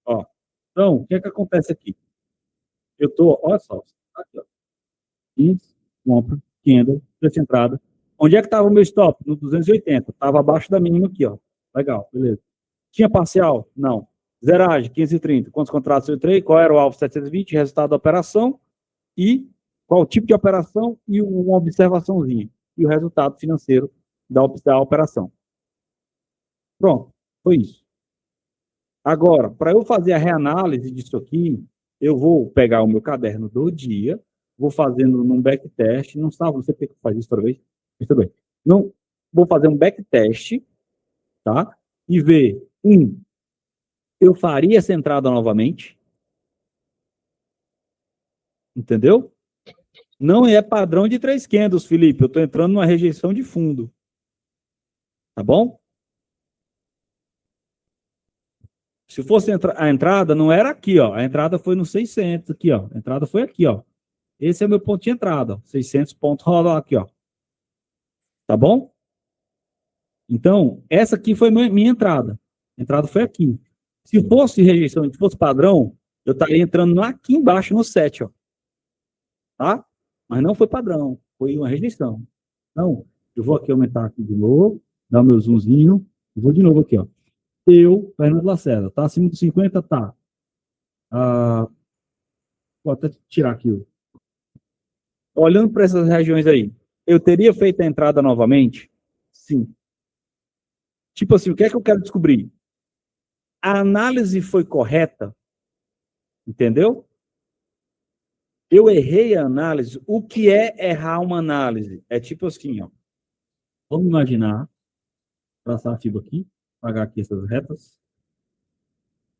Ó. Então, o que é que acontece aqui? Eu tô, olha só. Aqui, ó. Compra, candle, preço entrada. Onde é que estava o meu stop? No 280. Estava abaixo da mínima aqui, ó. Legal, beleza. Tinha parcial? Não. Zeragem, 530. Quantos contratos eu entrei? Qual era o alvo? 720, resultado da operação e qual o tipo de operação e uma observaçãozinha. E o resultado financeiro da operação. Pronto, foi isso. Agora, para eu fazer a reanálise disso aqui, eu vou pegar o meu caderno do dia, vou fazendo num backtest, não sabe, você tem que fazer isso toda vez? Muito bem. Não, vou fazer um backtest, tá? E ver, eu faria essa entrada novamente, entendeu? Não é padrão de 3 candles, Felipe, eu estou entrando numa rejeição de fundo, tá bom? Se fosse a entrada, não era aqui, ó, a entrada foi no 600 aqui, ó, a entrada foi aqui, ó. Esse é o meu ponto de entrada, ó. 600 pontos rola aqui, ó. Tá bom? Então, essa aqui foi minha entrada. A entrada foi aqui. Se fosse rejeição, se fosse padrão, eu estaria entrando aqui embaixo no 7, ó. Tá? Mas não foi padrão, foi uma rejeição. Então, eu vou aqui aumentar aqui de novo, dar o meu zoomzinho, e vou de novo aqui, ó. Eu, Fernando Lacerda, tá acima dos 50? Tá. Vou até tirar aqui, ó. Olhando para essas regiões aí, eu teria feito a entrada novamente? Sim. Tipo assim, o que é que eu quero descobrir? A análise foi correta? Entendeu? Eu errei a análise. O que é errar uma análise? É tipo assim, ó. Vamos imaginar, traçar a fibra aqui, pagar aqui essas retas.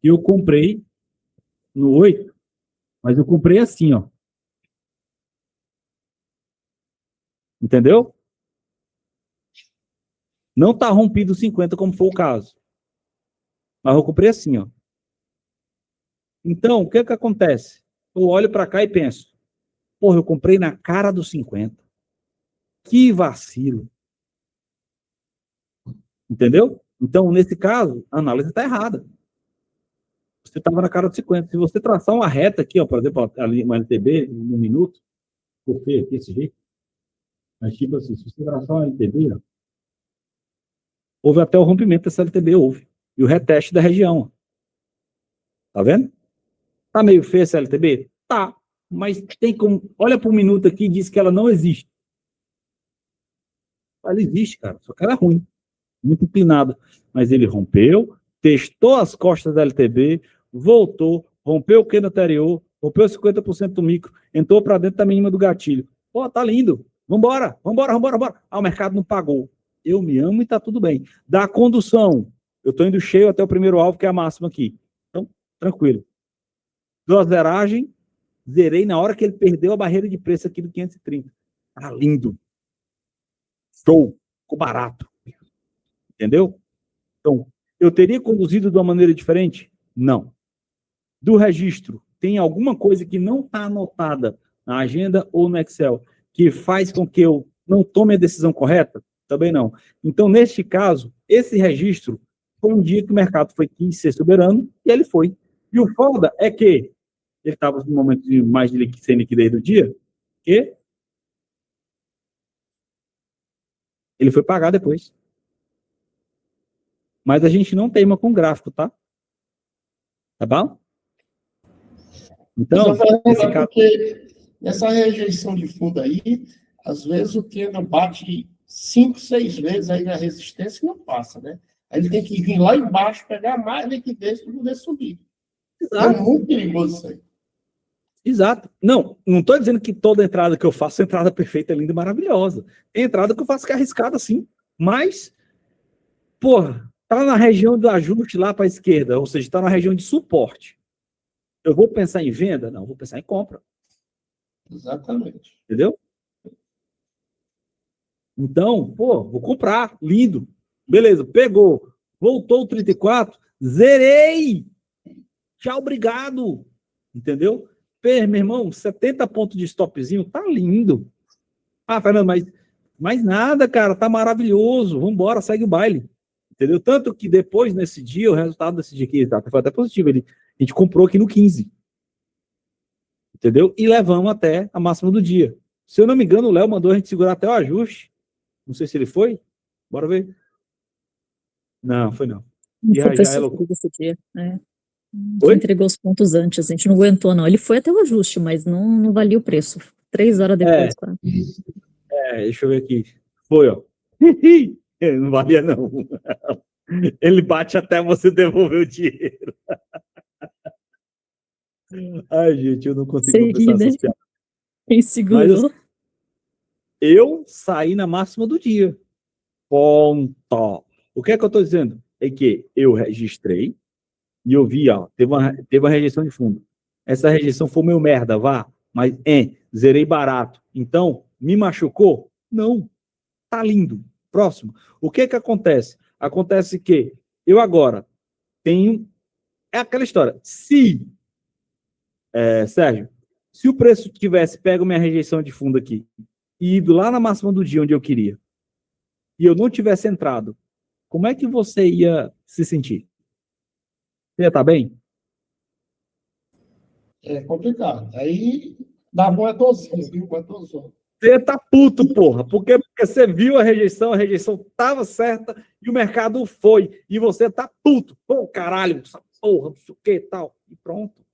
Eu comprei no 8, mas eu comprei assim, ó. Entendeu? Não está rompido 50, como foi o caso. Mas eu comprei assim, ó. Então, o que é que acontece? Eu olho para cá e penso, porra, eu comprei na cara dos 50. Que vacilo. Entendeu? Então, nesse caso, a análise está errada. Você estava na cara dos 50. Se você traçar uma reta aqui, ó, por exemplo, ali, uma LTB, no minuto, por quê? Aqui, esse jeito. Mas, tipo assim, se você traçar uma LTB, ó, houve até o rompimento dessa LTB, houve. E o reteste da região. Ó. Tá vendo? Tá meio feio essa LTB? Tá. Mas tem como. Olha para um minuto aqui e diz que ela não existe. Ela existe, cara. Só que ela é ruim. Muito inclinada. Mas ele rompeu, testou as costas da LTB, voltou, rompeu o candle anterior, rompeu 50% do micro, entrou para dentro da mínima do gatilho. Pô, tá lindo. Vambora. Ah, o mercado não pagou. Eu me amo e tá tudo bem. Da condução, eu tô indo cheio até o primeiro alvo, que é a máxima aqui. Então, tranquilo. Dou a zeragem, zerei na hora que ele perdeu a barreira de preço aqui do 530. Tá lindo. Show. Ficou barato. Entendeu? Então, Eu teria conduzido de uma maneira diferente? Não. Do registro, tem alguma coisa que não está anotada na agenda ou no Excel que faz com que eu não tome a decisão correta? Também não. Então, neste caso, esse registro foi um dia que o mercado quis ser soberano e ele foi. E o foda é que ele estava no momento de mais de sem liquidez do dia, que ele foi pagar depois. Mas a gente não teima com gráfico, tá? Tá bom? Então, nesse caso... porque nessa rejeição de fundo aí, às vezes o Kena bate 5, 6 vezes aí na resistência e não passa, né? Aí ele tem que vir lá embaixo, pegar mais liquidez para poder subir. Exato. É muito perigoso isso aí. Exato. Não estou dizendo que toda entrada que eu faço é entrada perfeita, linda e maravilhosa. Tem entrada que eu faço que é arriscada, sim. Mas, porra, tá na região do ajuste lá para a esquerda, ou seja, está na região de suporte. Eu vou pensar em venda? Não, vou pensar em compra. Exatamente. Entendeu? Então, pô, vou comprar. Lindo. Beleza, pegou. Voltou o 34. Zerei. Tchau, obrigado. Entendeu? Meu irmão, 70 pontos de stopzinho, tá lindo. Ah, Fernando, mas nada, cara, tá maravilhoso. Vambora, segue o baile. Entendeu? Tanto que depois, nesse dia, o resultado desse dia aqui foi até positivo. A gente comprou aqui no 15. Entendeu? E levamos até a máxima do dia. Se eu não me engano, o Léo mandou a gente segurar até o ajuste. Não sei se ele foi. Bora ver. Não, foi não. E foi sofrido esse dia. Entregou os pontos antes. A gente não aguentou, não. Ele foi até o ajuste, mas não valia o preço. 3 horas depois, quase. Deixa eu ver aqui. Foi, ó. Não valia, não. Ele bate até você devolver o dinheiro. Ai, gente, eu não consigo pensar essas piadas. Quem segurou? Eu saí na máxima do dia. Ponto. O que é que eu estou dizendo? É que eu registrei e eu vi, ó, teve uma rejeição de fundo. Essa rejeição foi meu merda, mas zerei barato. Então, me machucou? Não. Tá lindo. Próximo. O que é que acontece? Acontece que eu agora tenho... É aquela história. Sérgio, se o preço tivesse pego minha rejeição de fundo aqui e ido lá na máxima do dia onde eu queria, e eu não tivesse entrado, como é que você ia se sentir? Você ia estar bem? É complicado. Aí dá uma dorzinha, viu? Uma dorzinha. Você tá puto, porra. Porque você viu a rejeição tava certa e o mercado foi. E você tá puto. Pô, caralho, essa porra, não sei o que e tal. E pronto.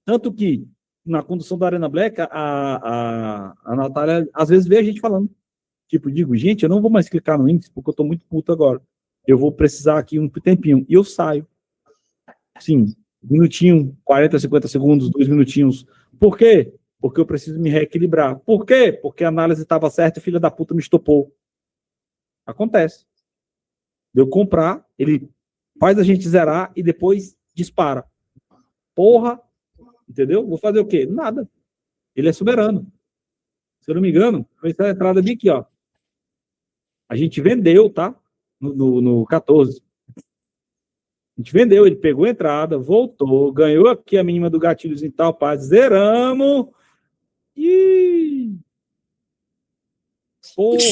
Tanto que, na condução da Arena Black, a Natália, às vezes, vê a gente falando. Tipo, digo, gente, eu não vou mais clicar no índice porque eu tô muito puto agora. Eu vou precisar aqui um tempinho. E eu saio. Sim, minutinho, 40, 50 segundos, 2 minutinhos. Por quê? Porque eu preciso me reequilibrar. Por quê? Porque a análise estava certa e filha da puta me estopou. Acontece. Eu comprar, ele faz a gente zerar e depois dispara. Porra, entendeu? Vou fazer o quê? Nada. Ele é soberano. Se eu não me engano, foi essa entrada bem aqui, ó. A gente vendeu, tá? No 14. A gente vendeu, ele pegou a entrada, voltou, ganhou aqui a mínima do gatilhozinho tal, paz, zeramos. E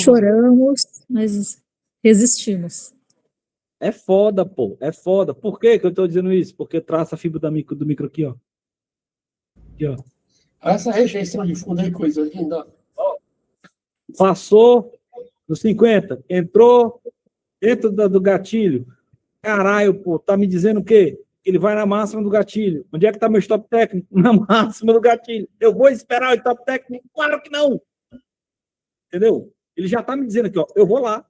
choramos, mas resistimos. É foda, pô. É foda. Por que eu tô dizendo isso? Porque traça a fibra do micro aqui, ó. Aqui, ó. Essa rejeição de fundo aí, coisa linda. Passou no 50, entrou dentro do gatilho. Caralho, pô, tá me dizendo o quê? Ele vai na máxima do gatilho. Onde é que tá meu stop técnico? Na máxima do gatilho. Eu vou esperar o stop técnico? Claro que não. Entendeu? Ele já tá me dizendo aqui, ó, eu vou lá.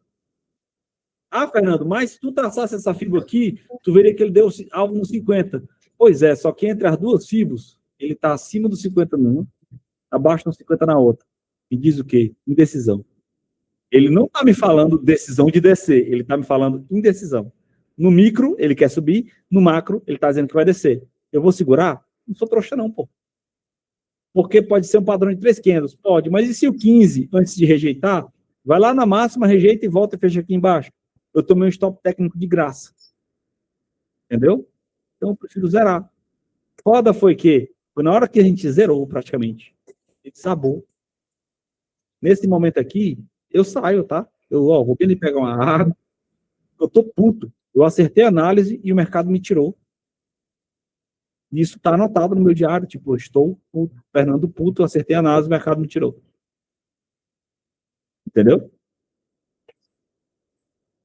Ah, Fernando, mas se tu traçasse essa fibra aqui, tu veria que ele deu algo no 50. Pois é, só que entre as duas fibras, ele tá acima do 50 numa, abaixo do 50 na outra. E diz o quê? Indecisão. Ele não tá me falando decisão de descer, ele tá me falando indecisão. No micro, ele quer subir. No macro, ele está dizendo que vai descer. Eu vou segurar? Não sou trouxa não, pô. Porque pode ser um padrão de 3,500. Pode, mas e se o 15, antes de rejeitar, vai lá na máxima, rejeita e volta e fecha aqui embaixo? eu tomei um stop técnico de graça. Entendeu? Então eu prefiro zerar. Foda foi que, na hora que a gente zerou praticamente, ele desabou. Nesse momento aqui, eu saio, tá? Vou ali pegar uma água, eu tô puto. Eu acertei a análise e o mercado me tirou. Isso tá anotado no meu diário, tipo, eu estou puto, Fernando puto, eu acertei a análise, o mercado me tirou. Entendeu?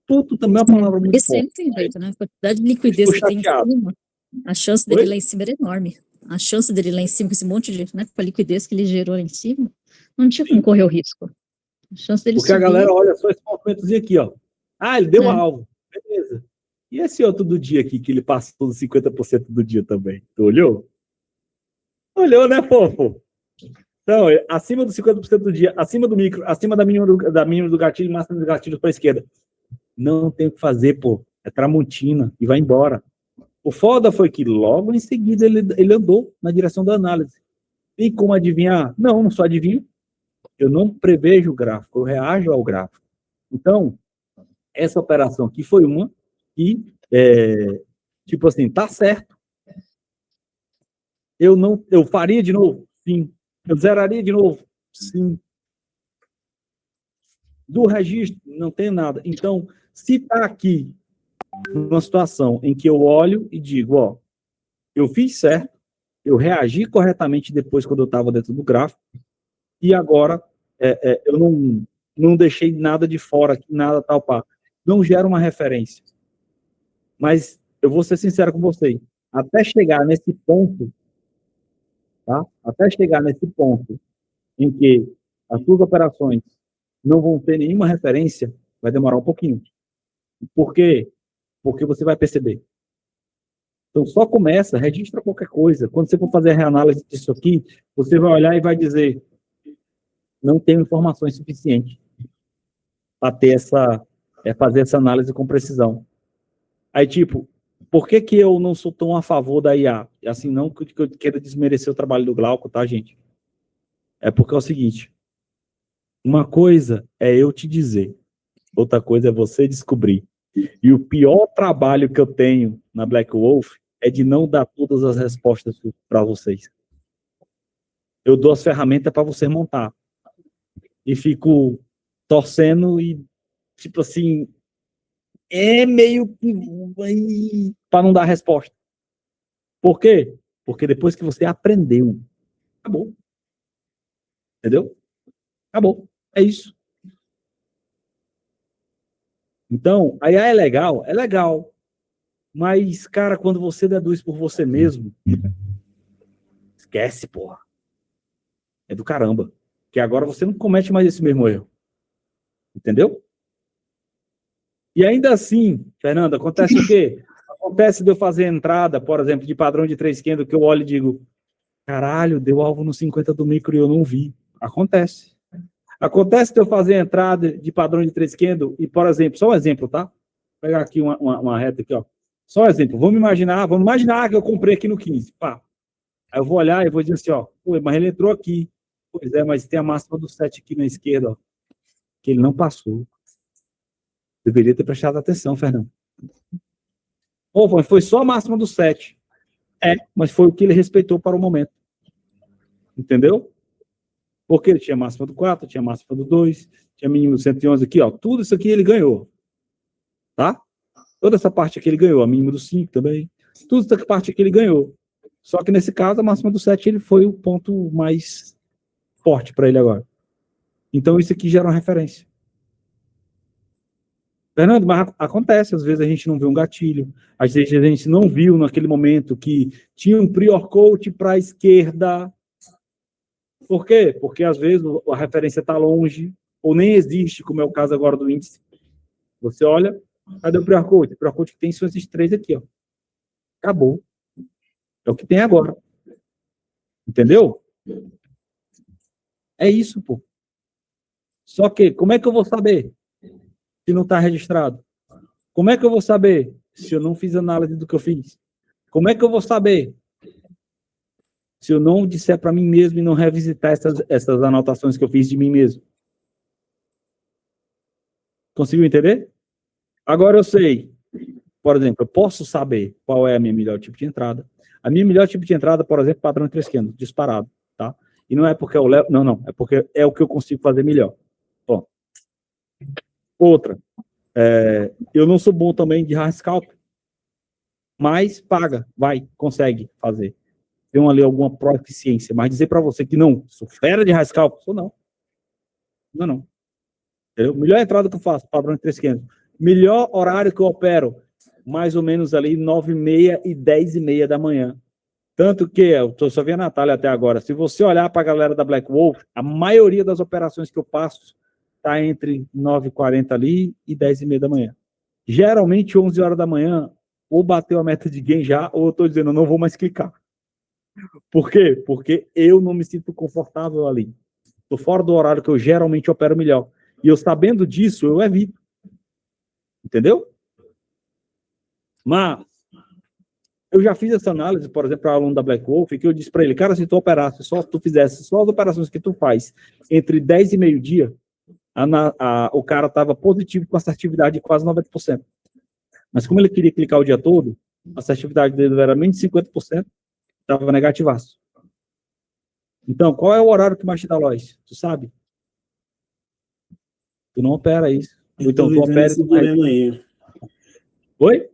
Puto também é uma palavra muito Esse aí não tem jeito, né? A quantidade de liquidez que tem em cima, a chance dele lá em cima era enorme. A chance dele lá em cima, com esse monte de, né, com a liquidez que ele gerou lá em cima, não tinha como correr o risco. A chance dele Porque subir... a galera olha só esse movimentozinho aqui, ó. Ah, ele deu alvo. Beleza. E esse outro do dia aqui, que ele passou dos 50% do dia também? Tu olhou? Olhou, né, fofo? Então, acima dos 50% do dia, acima do micro, acima da mínima do gatilho, máxima do gatilho para a esquerda. Não tem o que fazer, pô. É Tramontina e vai embora. O foda foi que logo em seguida ele andou na direção da análise. E como adivinhar? Não só adivinho. Eu não prevejo o gráfico, eu reajo ao gráfico. Então, essa operação aqui foi uma que, tipo assim, tá certo. Eu faria de novo? Sim. Eu zeraria de novo? Sim. Do registro, não tem nada. Então, se está aqui numa situação em que eu olho e digo, ó, eu fiz certo, eu reagi corretamente depois quando eu estava dentro do gráfico, e agora eu não deixei nada de fora, nada tal, pá. Não gera uma referência. Mas eu vou ser sincero com você, até chegar nesse ponto, tá? Até chegar nesse ponto em que as suas operações não vão ter nenhuma referência, vai demorar um pouquinho. Por quê? Porque você vai perceber. Então, só começa, registra qualquer coisa. Quando você for fazer a reanálise disso aqui, você vai olhar e vai dizer, não tenho informações suficientes para ter fazer essa análise com precisão. Aí, tipo, por que eu não sou tão a favor da IA? Assim, não que eu queira desmerecer o trabalho do Glauco, tá, gente? É porque é o seguinte, uma coisa é eu te dizer, outra coisa é você descobrir. E o pior trabalho que eu tenho na Black Wolf é de não dar todas as respostas para vocês. Eu dou as ferramentas para você montar. E fico torcendo e, tipo assim, meio que para não dar resposta. Por quê? Porque depois que você aprendeu, acabou. Entendeu? Acabou. É isso. Então, a IA é legal. Mas, cara, quando você deduz por você mesmo, esquece, porra. É do caramba. Que agora você não comete mais esse mesmo erro. Entendeu? E ainda assim, Fernanda, acontece o quê? Acontece de eu fazer entrada, por exemplo, de padrão de 3 candle, que eu olho e digo, caralho, deu alvo no 50 do micro e eu não vi. Acontece. Acontece de eu fazer entrada de padrão de 3 candle e, por exemplo, só um exemplo, tá? Vou pegar aqui uma reta aqui, ó. Só um exemplo. Vamos imaginar que eu comprei aqui no 15. Pá. Aí eu vou olhar e vou dizer assim, ó, pô, mas ele entrou aqui. Pois é, mas tem a máxima do 7 aqui na esquerda, ó, que ele não passou. Deveria ter prestado atenção, Fernando. Pô, foi só a máxima do 7. Mas foi o que ele respeitou para o momento. Entendeu? Porque ele tinha máxima do 4, tinha máxima do 2, tinha mínimo do 111 aqui, ó. Tudo isso aqui ele ganhou. Tá? Toda essa parte aqui ele ganhou. A mínima do 5 também. Tudo essa parte aqui ele ganhou. Só que nesse caso, a máxima do 7 ele foi o ponto mais forte para ele agora. Então isso aqui gera uma referência. Fernando, mas acontece, às vezes a gente não vê um gatilho, às vezes a gente não viu naquele momento que tinha um prior coach para a esquerda. Por quê? Porque às vezes a referência está longe, ou nem existe, como é o caso agora do índice. Você olha, cadê o prior coach? O prior coach que tem são esses 3 aqui, ó. Acabou. É o que tem agora. Entendeu? É isso, pô. Só que, como é que eu vou saber se não está registrado? Como é que eu vou saber se eu não fiz análise do que eu fiz? Como é que eu vou saber se eu não disser para mim mesmo e não revisitar essas anotações que eu fiz de mim mesmo? Conseguiu entender? Agora eu sei, por exemplo, eu posso saber qual é a minha melhor tipo de entrada. A minha melhor tipo de entrada, por exemplo, padrão de 3 candles, disparado, tá? E não é porque eu levo, não, é porque é o que eu consigo fazer melhor. Bom, outra, eu não sou bom também de hard scalp, mas paga, vai, consegue fazer. Tem ali alguma proficiência, mas dizer para você que não, sou fera de hard scalp, sou não. Não. Entendeu? Melhor entrada que eu faço, padrão de 300. Melhor horário que eu opero, mais ou menos ali 9h30 e 10h30 da manhã. Tanto que, eu só vi a Natália até agora, se você olhar para a galera da Black Wolf, a maioria das operações que eu passo está entre 9h40 ali e 10h30 da manhã. Geralmente, 11 horas da manhã, ou bateu a meta de gain já, ou eu estou dizendo, eu não vou mais clicar. Por quê? Porque eu não me sinto confortável ali. Estou fora do horário que eu geralmente opero melhor. E eu sabendo disso, eu evito. Entendeu? Mas eu já fiz essa análise, por exemplo, para o aluno da Black Wolf, que eu disse para ele, cara, se tu operasse, tu fizesse só as operações que tu faz entre 10 e meio-dia, o cara estava positivo com assertividade de quase 90%. Mas como ele queria clicar o dia todo, a assertividade dele era menos de 50%, estava negativaço. Então, qual é o horário que mais te dá lojas? Tu sabe? Tu não opera isso. Então, tu opera esse dilema aí. Oi?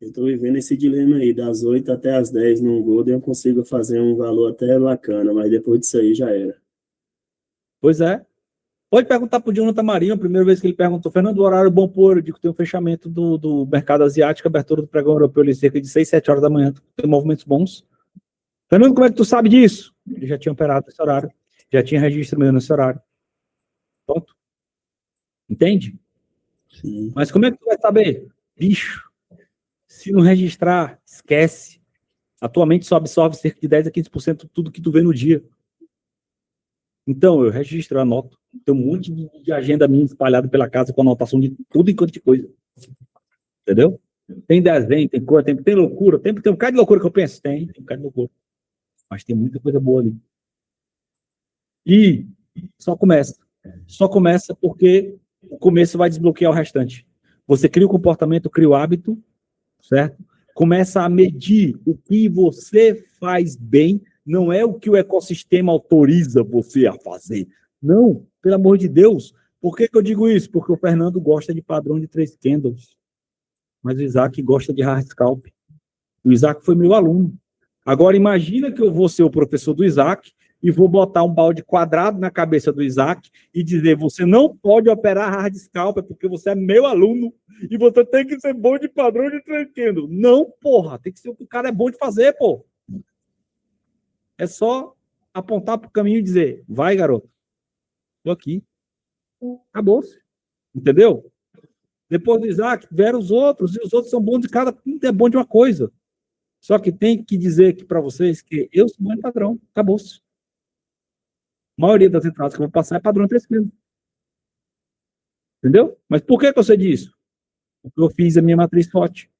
Eu tô vivendo esse dilema aí, das 8 até as 10 no Golden eu consigo fazer um valor até bacana, mas depois disso aí já era. Pois é. Pode perguntar pro Jonathan Marinho, a primeira vez que ele perguntou, Fernando, o horário bom por, eu digo que tem um fechamento do mercado asiático, abertura do pregão europeu, ali, cerca de 6, 7 horas da manhã, tem movimentos bons. Fernando, como é que tu sabe disso? Ele já tinha operado nesse horário, já tinha registro meu nesse horário. Ponto. Entende? Sim. Mas como é que tu vai saber? Bicho, se não registrar, esquece. A tua mente só absorve cerca de 10 a 15% de tudo que tu vê no dia. Então, eu registro, eu anoto. Tem um monte de agenda minha espalhada pela casa com anotação de tudo enquanto de coisa. Entendeu? Tem desenho, tem cor, tem loucura. Tem um bocado de loucura que eu penso? Tem um bocado de loucura. Mas tem muita coisa boa ali. E só começa. Só começa porque o começo vai desbloquear o restante. Você cria o comportamento, cria o hábito, certo? Começa a medir o que você faz bem, não é o que o ecossistema autoriza você a fazer. Não, pelo amor de Deus. Por que eu digo isso? Porque o Fernando gosta de padrão de 3 candles, mas o Isaac gosta de hard scalp. O Isaac foi meu aluno. Agora imagina que eu vou ser o professor do Isaac e vou botar um balde quadrado na cabeça do Isaac e dizer, você não pode operar hard scalp porque você é meu aluno e você tem que ser bom de padrão de 3 candles. Não, porra, tem que ser o que o cara é bom de fazer, pô. É só apontar para o caminho e dizer, vai, garoto, tô aqui. Acabou-se. Entendeu? Depois do Isaac, vieram os outros, e os outros são bons de cada, um é bom de uma coisa. Só que tem que dizer aqui para vocês que eu sou bom de padrão. Acabou-se. A maioria das entradas que eu vou passar é padrão 3 candles. Entendeu? Mas por que eu sei disso? Porque eu fiz a minha matriz forte.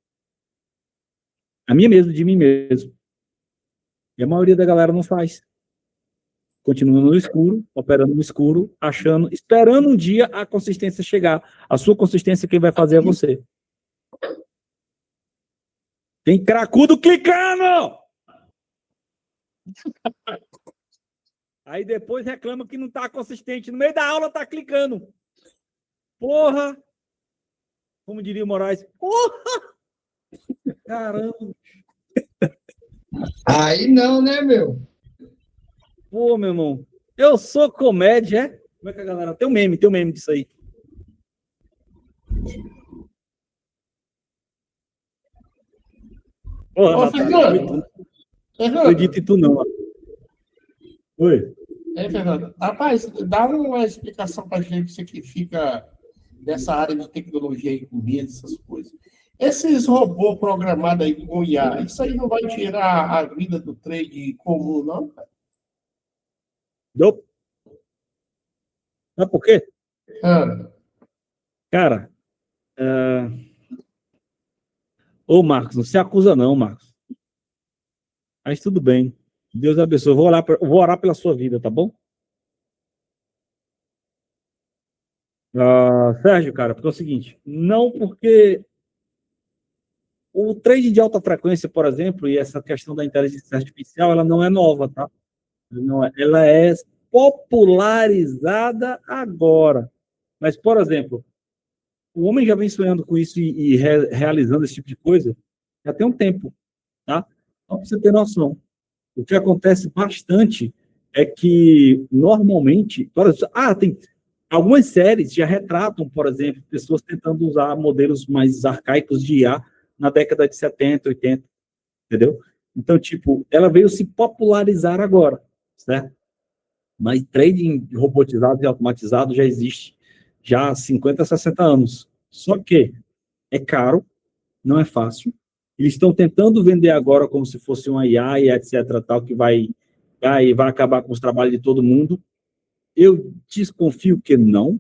A minha mesmo, de mim mesmo. E a maioria da galera não faz. Continua no escuro, operando no escuro, achando, esperando um dia a consistência chegar. A sua consistência quem vai fazer é você. Tem cracudo clicando! Aí depois reclama que não tá consistente. No meio da aula tá clicando. Porra! Como diria o Moraes, porra! Caramba! Aí não, né, meu? Pô, meu irmão, eu sou comédia, é? Como é que a galera... Tem um meme disso aí. Porra, Ô, Natália, não acredito em tu não. Oi? É, Fernando. Rapaz, dá uma explicação para a gente, você que fica nessa área de tecnologia e comida, essas coisas. Esses robôs programados aí com IA, isso aí não vai tirar a vida do trade comum, não, cara? Deu? Sabe por quê? Ah, Cara, ô Marcos, não se acusa não, Marcos. Mas tudo bem. Deus abençoe. Vou orar pela sua vida, tá bom? Sérgio, cara, porque é o seguinte, não porque o trade de alta frequência, por exemplo, e essa questão da inteligência artificial, ela não é nova, tá? Ela é popularizada agora. Mas, por exemplo, o homem já vem sonhando com isso e realizando esse tipo de coisa já tem um tempo, tá? Só para você ter noção. O que acontece bastante é que, normalmente, tem algumas séries já retratam, por exemplo, pessoas tentando usar modelos mais arcaicos de IA na década de 70, 80, entendeu? Então, tipo, ela veio se popularizar agora, certo? Mas trading robotizado e automatizado já existe já há 50, 60 anos. Só que é caro, não é fácil. Eles estão tentando vender agora como se fosse uma IA e etc, tal, que vai acabar com os trabalhos de todo mundo. Eu desconfio que não,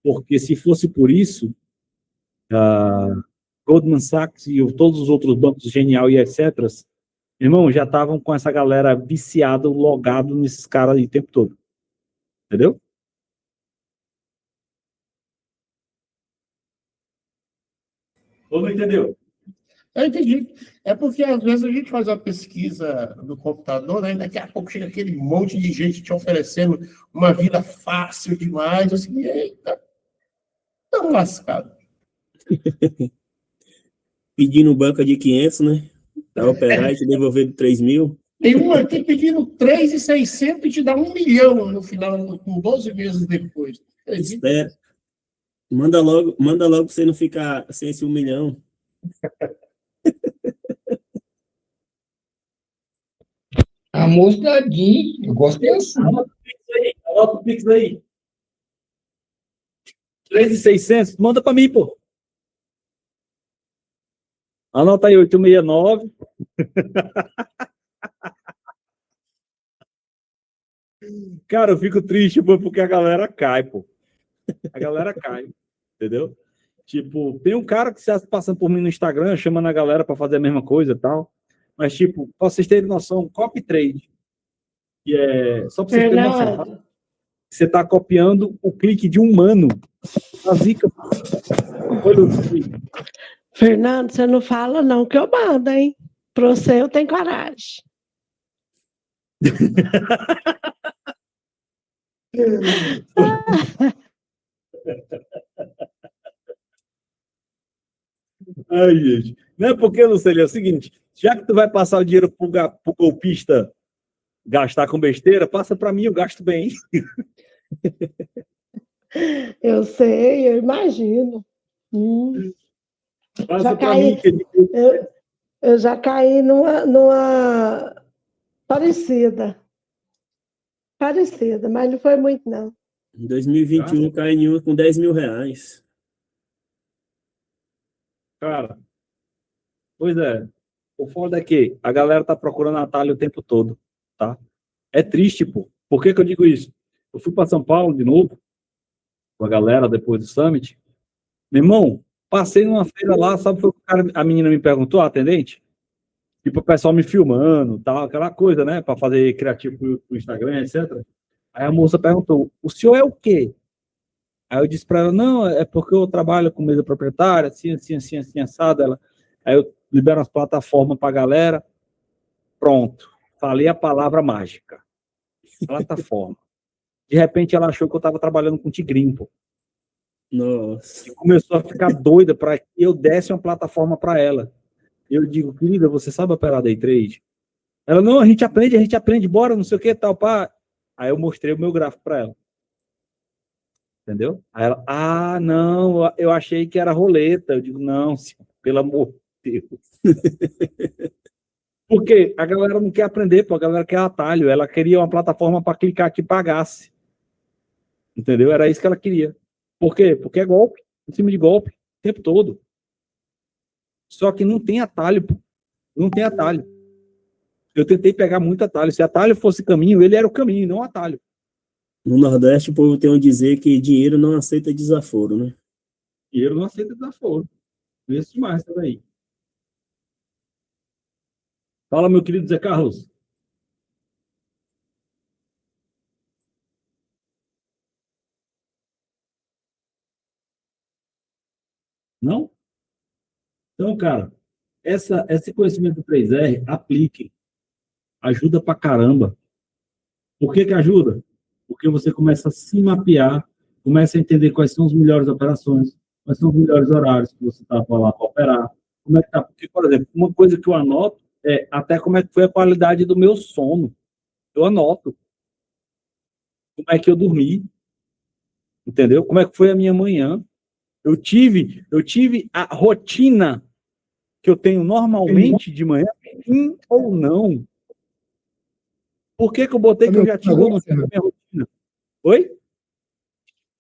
porque se fosse por isso, Goldman Sachs e todos os outros bancos Genial e etc, irmão, já estavam com essa galera viciada, logado nesses caras aí o tempo todo. Entendeu? Ou não entendeu? Eu entendi. É porque, às vezes, a gente faz uma pesquisa no computador, né? E daqui a pouco chega aquele monte de gente te oferecendo uma vida fácil demais. Assim, eita, tão lascado. Pedindo banca de 500, né? Para operar e te devolver de 3 mil. Tem um aqui pedindo 3.600 e te dá 1 milhão no final, com 12 meses depois. Espera. Manda logo pra você não ficar sem esse 1 milhão. Amostradinho, eu gosto de assim. Anota o Pix aí. 3.600, manda para mim, pô. Anota aí, 869. Cara, eu fico triste, pô, porque a galera cai, pô. A galera cai, entendeu? Tipo, tem um cara que está passando por mim no Instagram, chamando a galera para fazer a mesma coisa e tal. Mas, tipo, para vocês terem noção, copy trade, que é só para vocês terem noção, tá? Você está copiando o clique de um humano. A zica. Fernando, você não fala não que eu mando, hein? Para você eu tenho coragem. Ai, gente. Não é porque, Lucélio, é o seguinte, já que tu vai passar o dinheiro pro golpista gastar com besteira, passa para mim, eu gasto bem. Eu sei, eu imagino. Passa para mim, que eu já caí numa parecida, mas não foi muito, não. Em 2021, cai em uma com 10 mil reais. Cara, pois é. O foda é que a galera tá procurando atalho o tempo todo, tá? É triste, pô. Por que que eu digo isso? Eu fui para São Paulo de novo, com a galera depois do Summit. Meu irmão, passei numa feira lá, sabe o que a menina me perguntou, a atendente? Tipo, o pessoal me filmando, tal, aquela coisa, né? Para fazer criativo pro Instagram, etc. Aí a moça perguntou, o senhor é o quê? Aí eu disse para ela, não, é porque eu trabalho com mesa proprietária, assim, assim, assim, assim, assado. Aí eu libero as plataformas para a galera. Pronto. Falei a palavra mágica. Plataforma. De repente ela achou que eu estava trabalhando com Tigrinho, pô. Nossa. E começou a ficar doida para que eu desse uma plataforma para ela. Eu digo, querida, você sabe operar day trade? Ela, não, a gente aprende, bora, não sei o que, tal, pá. Aí eu mostrei o meu gráfico para ela. Entendeu? Aí ela, não, eu achei que era roleta. Eu digo, não, pelo amor de Deus. Porque a galera não quer aprender, pô, a galera quer atalho. Ela queria uma plataforma para clicar que pagasse. Entendeu? Era isso que ela queria. Por quê? Porque é golpe, em cima de golpe, o tempo todo. Só que não tem atalho, pô. Não tem atalho. Eu tentei pegar muito atalho. Se atalho fosse caminho, ele era o caminho, não atalho. No Nordeste, o povo tem um dizer que dinheiro não aceita desaforo, né? Dinheiro não aceita desaforo. Isso demais, isso daí. Fala, meu querido Zé Carlos. Não? Então, cara, esse conhecimento do 3R, aplique. Ajuda pra caramba. Por que que ajuda? Porque você começa a se mapear, começa a entender quais são as melhores operações, quais são os melhores horários que você está lá para operar. Como é que tá? Porque, por exemplo, uma coisa que eu anoto é até como é que foi a qualidade do meu sono. Eu anoto. Como é que eu dormi. Entendeu? Como é que foi a minha manhã. Eu tive a rotina que eu tenho normalmente de manhã, sim ou não. Por que que eu botei que eu já tive ou não tive a minha rotina? Oi?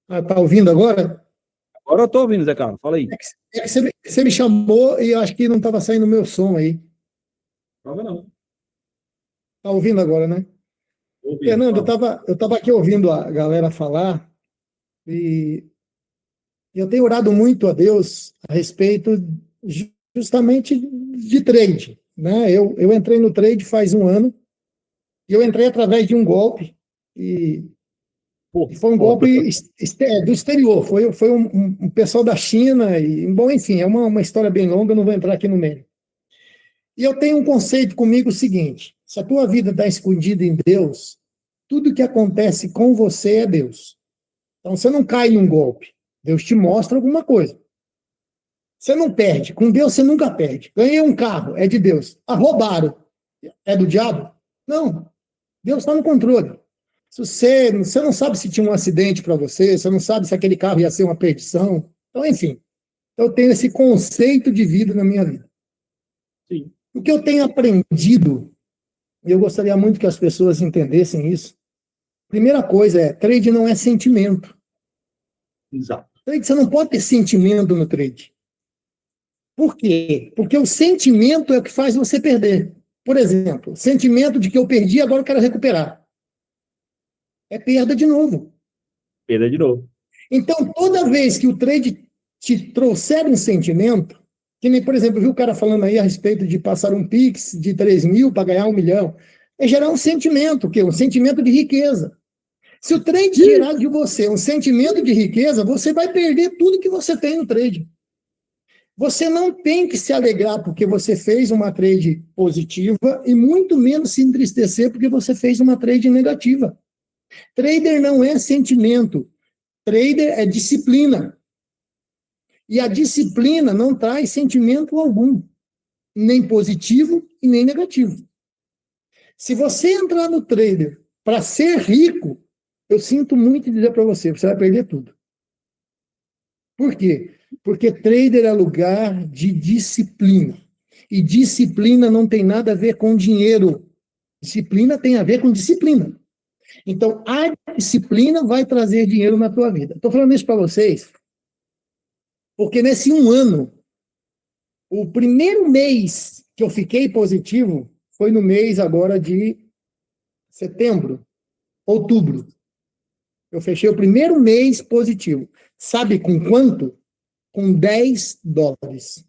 Tá ouvindo agora? Agora eu tô ouvindo, Zé Carlos. Fala aí. É que você me chamou e eu acho que não estava saindo o meu som aí. Prova não. Tá ouvindo agora, né? Ouvindo, Fernando, fala. eu tava aqui ouvindo a galera falar e eu tenho orado muito a Deus a respeito justamente de trade, né? Eu entrei no trade faz um ano e eu entrei através de um golpe e foi um golpe do exterior, foi um pessoal da China e, bom, enfim, é uma história bem longa, eu não vou entrar aqui no meio. E eu tenho um conceito comigo seguinte: se a tua vida está escondida em Deus, tudo que acontece com você é Deus. Então você não cai num golpe, Deus te mostra alguma coisa. Você não perde, com Deus você nunca perde. Ganhei um carro, é de Deus. Roubaram, é do diabo? Não, Deus está no controle. Se você não sabe se tinha um acidente para você não sabe se aquele carro ia ser uma perdição. Então, enfim, eu tenho esse conceito de vida na minha vida. Sim. O que eu tenho aprendido, e eu gostaria muito que as pessoas entendessem isso, primeira coisa trade não é sentimento. Exato. Trade, você não pode ter sentimento no trade. Por quê? Porque o sentimento é o que faz você perder. Por exemplo, sentimento de que eu perdi, agora eu quero recuperar. É perda de novo. Perda de novo. Então, toda vez que o trade te trouxer um sentimento, que nem, por exemplo, eu vi o cara falando aí a respeito de passar um Pix de 3 mil para ganhar 1 milhão, é gerar um sentimento, que é um sentimento de riqueza. Se o trade gerar de você um sentimento de riqueza, você vai perder tudo que você tem no trade. Você não tem que se alegrar porque você fez uma trade positiva e muito menos se entristecer porque você fez uma trade negativa. Trader não é sentimento. Trader é disciplina. E a disciplina não traz sentimento algum, nem positivo e nem negativo. Se você entrar no trader para ser rico, eu sinto muito dizer para você, você vai perder tudo. Por quê? Porque trader é lugar de disciplina. E disciplina não tem nada a ver com dinheiro. Disciplina tem a ver com disciplina. Então, a disciplina vai trazer dinheiro na tua vida. Estou falando isso para vocês, porque nesse um ano, o primeiro mês que eu fiquei positivo foi no mês agora de setembro, outubro. Eu fechei o primeiro mês positivo. Sabe com quanto? Com $10.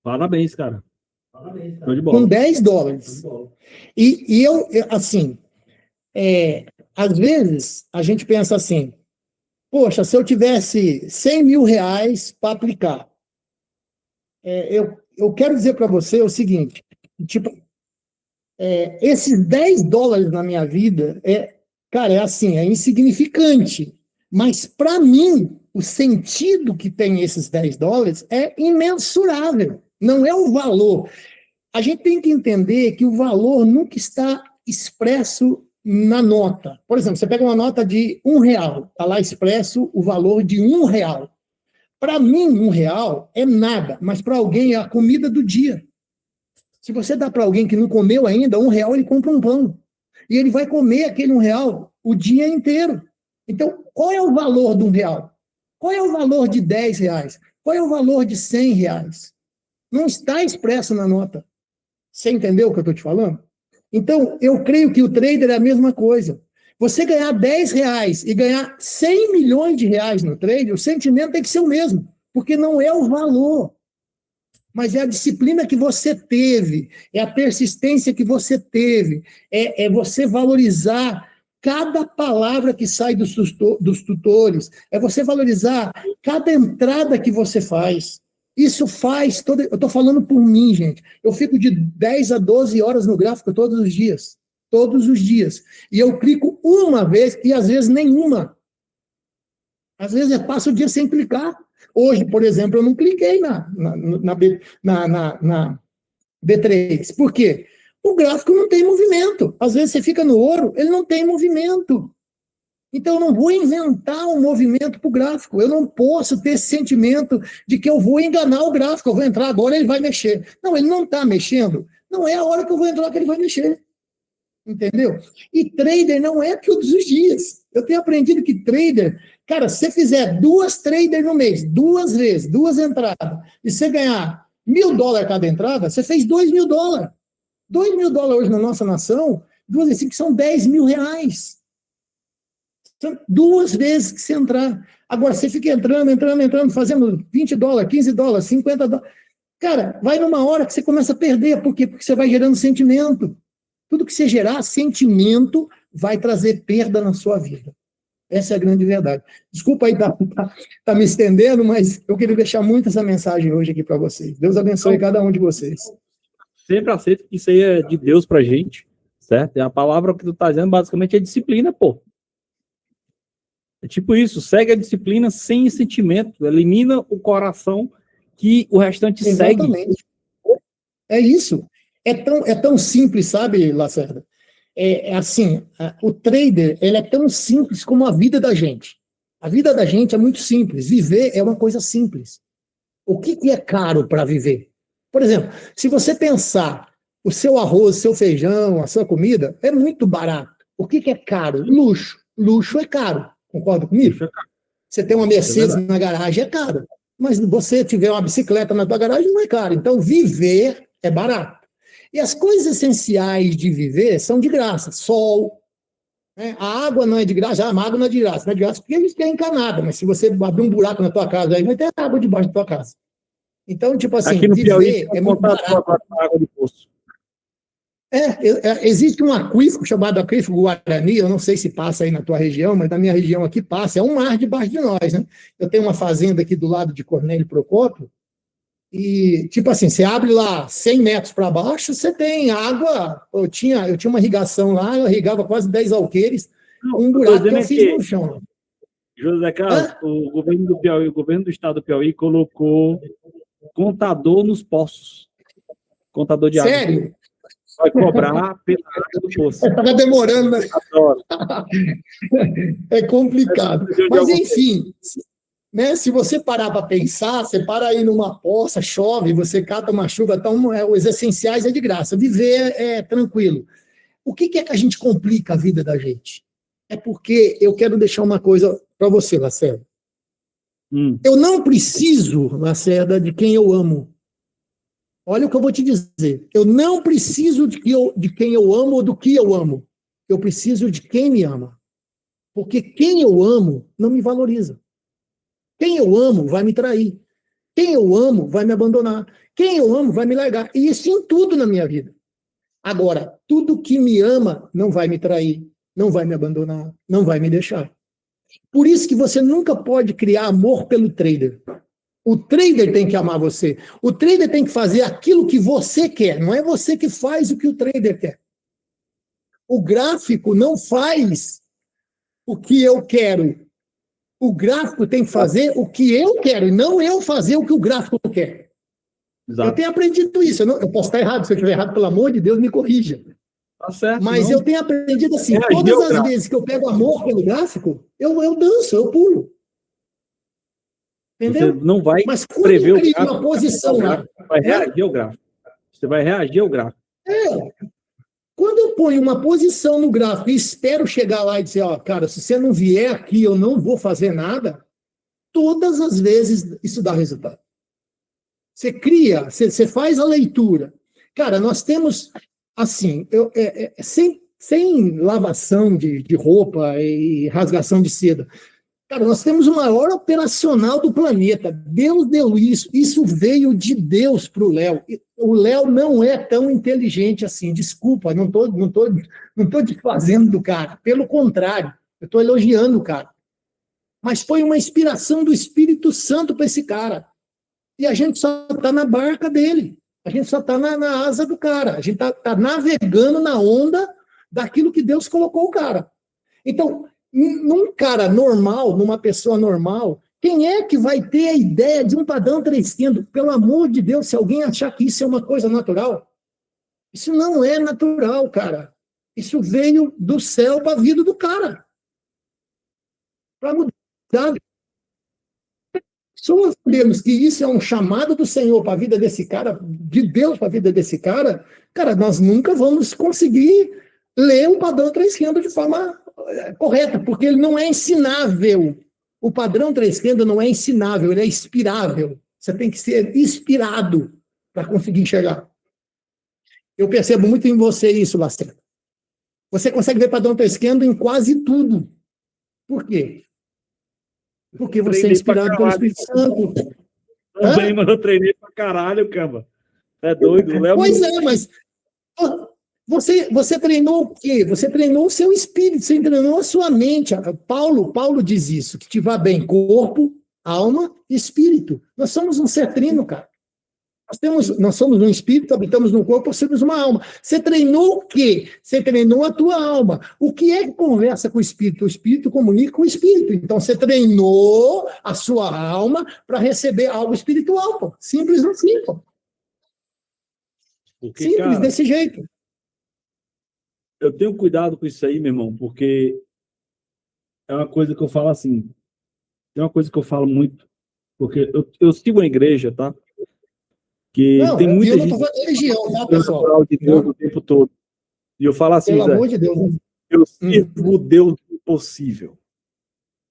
Parabéns, cara. Parabéns, cara. Tô de bola. Com $10. E eu, assim, às vezes a gente pensa assim, poxa, se eu tivesse 100 mil reais para aplicar, eu quero dizer para você o seguinte, tipo, esses $10 na minha vida, cara, é insignificante, mas para mim, o sentido que tem esses $10 é imensurável, não é o valor. A gente tem que entender que o valor nunca está expresso na nota. Por exemplo, você pega uma nota de R$1, está lá expresso o valor de R$1. Para mim, R$1 é nada, mas para alguém é a comida do dia. Se você dá para alguém que não comeu ainda, R$1, ele compra um pão. E ele vai comer aquele R$1 o dia inteiro. Então, qual é o valor de R$1? Qual é o valor de R$10? Qual é o valor de R$100? Não está expresso na nota. Você entendeu o que eu estou te falando? Então, eu creio que o trader é a mesma coisa. Você ganhar R$10 e ganhar 100 milhões de reais no trade, o sentimento tem que ser o mesmo, porque não é o valor, mas é a disciplina que você teve, é a persistência que você teve, é você valorizar cada palavra que sai dos tutores, é você valorizar cada entrada que você faz. Isso faz eu estou falando por mim, gente. Eu fico de 10 a 12 horas no gráfico todos os dias. Todos os dias. E eu clico uma vez e às vezes nenhuma. Às vezes eu passo o dia sem clicar. Hoje, por exemplo, eu não cliquei na B3. Por quê? O gráfico não tem movimento. Às vezes você fica no ouro, ele não tem movimento. Então eu não vou inventar um movimento para o gráfico. Eu não posso ter esse sentimento de que eu vou enganar o gráfico. Eu vou entrar agora, ele vai mexer. Não, ele não está mexendo. Não é a hora que eu vou entrar que ele vai mexer. Entendeu? E trader não é todos os dias. Eu tenho aprendido que trader, cara, se você fizer 2 traders no mês, 2 vezes, 2 entradas, e você ganhar $1.000 cada entrada, você fez $2.000. $2.000 hoje na nossa nação, 2 vezes 5 são R$10.000. São 2 vezes que você entrar. Agora, você fica entrando, fazendo $20, $15, $50. Cara, vai numa hora que você começa a perder. Por quê? Porque você vai gerando sentimento. Tudo que você gerar sentimento vai trazer perda na sua vida. Essa é a grande verdade. Desculpa aí tá me estendendo, mas eu queria deixar muito essa mensagem hoje aqui para vocês. Deus abençoe cada um de vocês. Sempre aceito que isso aí é de Deus pra gente, certo? E a palavra que tu tá dizendo basicamente é disciplina, pô. É tipo isso, segue a disciplina sem sentimento, elimina o coração que o restante Exatamente. Segue. É isso. É tão simples, sabe, Lacerda? É assim, o trader, ele é tão simples como a vida da gente. A vida da gente é muito simples. Viver é uma coisa simples. O que é caro para viver? Por exemplo, se você pensar o seu arroz, o seu feijão, a sua comida, é muito barato. O que é caro? Luxo. Luxo é caro. Concorda comigo? Você tem uma Mercedes na garagem, é caro. Mas se você tiver uma bicicleta na tua garagem, não é caro. Então, viver é barato. E as coisas essenciais de viver são de graça. Sol, né? A água não é de graça, a água não é de graça. Não é de graça porque é encanada, mas se você abrir um buraco na tua casa, aí vai ter água debaixo da tua casa. Então, tipo assim, aqui no Piauí, é muito barato. Água de poço. Existe um aquífero chamado aquífero Guarani, eu não sei se passa aí na tua região, mas na minha região aqui passa, é um mar debaixo de nós, né? Eu tenho uma fazenda aqui do lado de Cornélio Procópio, e, tipo assim, você abre lá 100 metros para baixo, você tem água. Eu tinha uma irrigação lá, eu irrigava quase 10 alqueires, um buraco que eu fiz no chão. José Carlos, o governo do Piauí, o governo do estado do Piauí colocou contador nos poços. Contador de água. Sério? Vai cobrar pela água do poço. Está demorando, né? Adoro. É complicado. Mas, enfim, né, se você parar para pensar, você para aí numa poça, chove, você cata uma chuva, então os essenciais é de graça. Viver é tranquilo. O que é que a gente complica a vida da gente? É porque eu quero deixar uma coisa para você, Lacerda. Eu não preciso, Lacerda, de quem eu amo. Olha o que eu vou te dizer. Eu não preciso de quem eu amo ou do que eu amo. Eu preciso de quem me ama. Porque quem eu amo não me valoriza. Quem eu amo vai me trair. Quem eu amo vai me abandonar. Quem eu amo vai me largar. E isso em tudo na minha vida. Agora, tudo que me ama não vai me trair, não vai me abandonar, não vai me deixar. Por isso que você nunca pode criar amor pelo trader. O trader tem que amar você. O trader tem que fazer aquilo que você quer. Não é você que faz o que o trader quer. O gráfico não faz o que eu quero. O gráfico tem que fazer o que eu quero, e não eu fazer o que o gráfico quer. Exato. Eu tenho aprendido isso. Eu posso estar errado. Se eu estiver errado, pelo amor de Deus, me corrija. Tá certo, mas eu tenho aprendido assim, todas as vezes que eu pego amor pelo gráfico, eu danço, eu pulo. Entendeu? Você não vai prever o gráfico. Uma posição lá. Vai reagir ao gráfico. Você vai reagir ao gráfico. Quando eu ponho uma posição no gráfico e espero chegar lá e dizer, ó, cara, se você não vier aqui, eu não vou fazer nada, todas as vezes isso dá resultado. Você cria, você faz a leitura. Cara, nós temos, assim, sem lavação de roupa e rasgação de seda, Cara, nós temos o maior operacional do planeta. Deus deu isso. Isso veio de Deus para o Léo. O Léo não é tão inteligente assim. Desculpa, não tô desfazendo do cara. Pelo contrário, eu estou elogiando o cara. Mas foi uma inspiração do Espírito Santo para esse cara. E a gente só está na barca dele. A gente só está na asa do cara. A gente está navegando na onda daquilo que Deus colocou o cara. Então, num cara normal, numa pessoa normal, quem é que vai ter a ideia de um padrão crescendo? Pelo amor de Deus, se alguém achar que isso é uma coisa natural, isso não é natural, cara. Isso veio do céu para a vida do cara. Para mudar. Se nós sabemos que isso é um chamado do Senhor para a vida desse cara, de Deus para a vida desse cara, nós nunca vamos conseguir ler um padrão crescendo de forma correta, porque ele não é ensinável. O padrão crescendo não é ensinável, ele é inspirável. Você tem que ser inspirado para conseguir enxergar. Eu percebo muito em você isso, Lacerda. Você consegue ver padrão crescendo em quase tudo. Por quê? Porque você é inspirado pelo Espírito Santo. Também, mas eu treinei pra caralho, camba. É doido, o Léo. Pois é, mas você treinou o quê? Você treinou o seu espírito, você treinou a sua mente. Paulo diz isso, que te vá bem corpo, alma e espírito. Nós somos um ser trino, cara. Nós somos um espírito, habitamos no corpo, somos uma alma. Você treinou o quê? Você treinou a tua alma. O que é que conversa com o espírito? O espírito comunica com o espírito. Então, você treinou a sua alma para receber algo espiritual, pô. Simples assim, pô. Porque, simples, cara, desse jeito. Eu tenho cuidado com isso aí, meu irmão, porque é uma coisa que eu falo assim. Tem uma coisa que eu falo muito, porque eu sigo a igreja, tá? Que não, tem muita eu gente não tô falando religião, tá, pessoal? de Deus o tempo todo. E eu falo assim, pelo Zé, amor de Deus. eu sirvo o Deus do possível.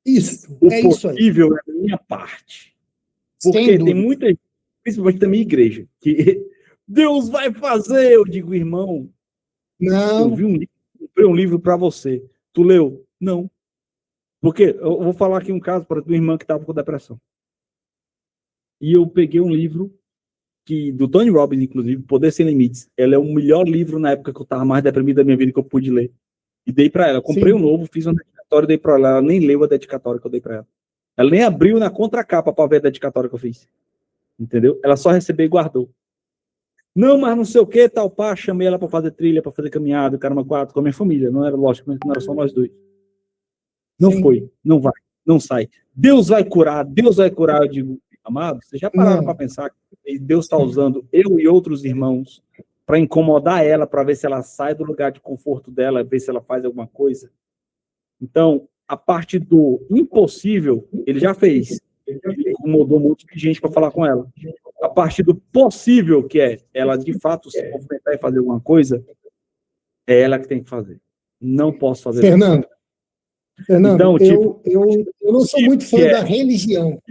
Isso, O é isso aí. possível é a minha parte. Porque tem muita gente, principalmente da minha igreja, que Deus vai fazer. Eu digo, irmão, não. Eu vi comprei um livro para você. Tu leu? Não. Porque eu vou falar aqui um caso para tua irmã que estava com depressão. E eu peguei um livro do Tony Robbins, inclusive, Poder Sem Limites. Ela é o melhor livro na época que eu estava mais deprimido da minha vida que eu pude ler. E dei para ela. Eu comprei um novo, fiz uma dedicatória e dei para ela. Ela nem leu a dedicatória que eu dei para ela. Ela nem abriu na contracapa para ver a dedicatória que eu fiz. Entendeu? Ela só recebeu e guardou. Não, mas não sei o que, tal pá. Chamei ela para fazer trilha, para fazer caminhada, caramba, 4, com a minha família. Não era lógico, não era só nós dois. Não foi, não vai, não sai. Deus vai curar, Deus vai curar. Eu digo, amado, vocês já pararam para pensar que Deus está usando eu e outros irmãos para incomodar ela, para ver se ela sai do lugar de conforto dela, ver se ela faz alguma coisa? Então, a parte do impossível, ele já fez. Ele incomodou um monte de gente para falar com ela. A parte do possível, que é ela de fato se movimentar e fazer alguma coisa, é ela que tem que fazer. Não posso fazer. Fernando, então, eu não sou muito fã da religião.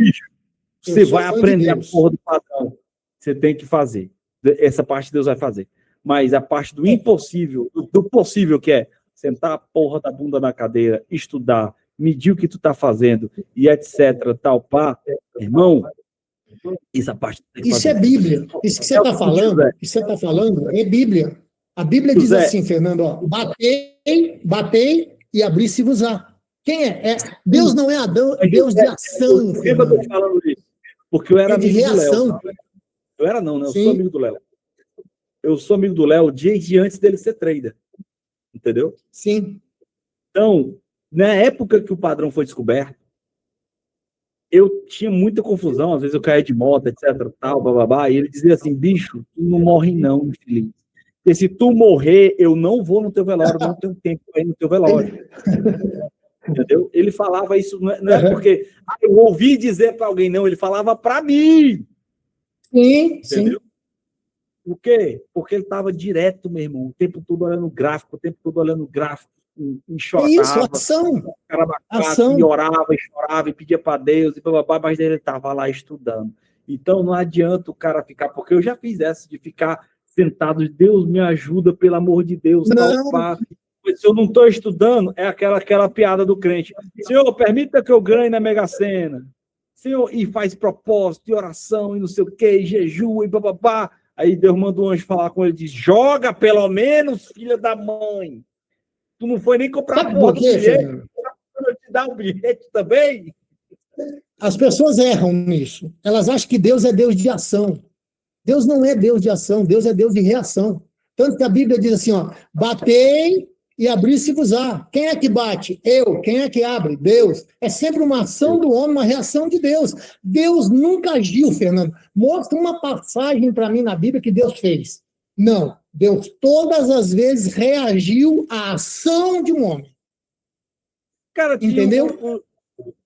Você vai aprender a porra do padrão. Você tem que fazer. Essa parte Deus vai fazer. Mas a parte do impossível, do possível, que é sentar a porra da bunda na cadeira, estudar, medir o que tu tá fazendo e etc, tal, pá, irmão, essa parte isso é Bíblia. Isso que você está falando, é Bíblia. A Bíblia diz assim, Fernando, ó, batei e abri-se-vos-á. Quem é? Deus não é Adão, é Deus de ação. Por que eu tô falando isso? Porque eu era amigo de reação. do Léo. Eu era não, né? Eu sou amigo do Léo. Eu sou amigo do Léo desde antes dele ser trader. Entendeu? Sim. Então, na época que o padrão foi descoberto, eu tinha muita confusão, às vezes eu caía de moto, etc, tal, bababá, e ele dizia assim, bicho, tu não morre não, meu filho. Porque se tu morrer, eu não vou no teu velório, não tenho tempo para ir no teu velório. Entendeu? Ele falava isso, não é porque eu ouvi dizer para alguém, não, ele falava para mim. Sim, entendeu? Sim. Por quê? Porque ele estava direto, meu irmão, o tempo todo olhando gráfico, chorava. Isso, ação. E orava, e chorava, e pedia para Deus, e bababá, mas ele estava lá estudando. Então não adianta o cara ficar, porque eu já fiz essa de ficar sentado, Deus me ajuda, pelo amor de Deus, Se eu não estou estudando, é aquela piada do crente. Senhor, permita que eu ganhe na Mega Sena. Senhor, e faz propósito, e oração, e não sei o quê, e jejum, e bababá. Aí Deus manda um anjo falar com ele, diz, joga pelo menos, filha da mãe. Tu não foi nem comprar Sabe a porra por do quê, bilhete, Fernando? eu te dar o bilhete também. As pessoas erram nisso. Elas acham que Deus é Deus de ação. Deus não é Deus de ação, Deus é Deus de reação. Tanto que a Bíblia diz assim, ó, batei e abri-se-vos-á. Quem é que bate? Eu. Quem é que abre? Deus. É sempre uma ação do homem, uma reação de Deus. Deus nunca agiu, Fernando. Mostra uma passagem para mim na Bíblia que Deus fez. Não. Deus todas as vezes reagiu à ação de um homem. Cara, tinha entendeu?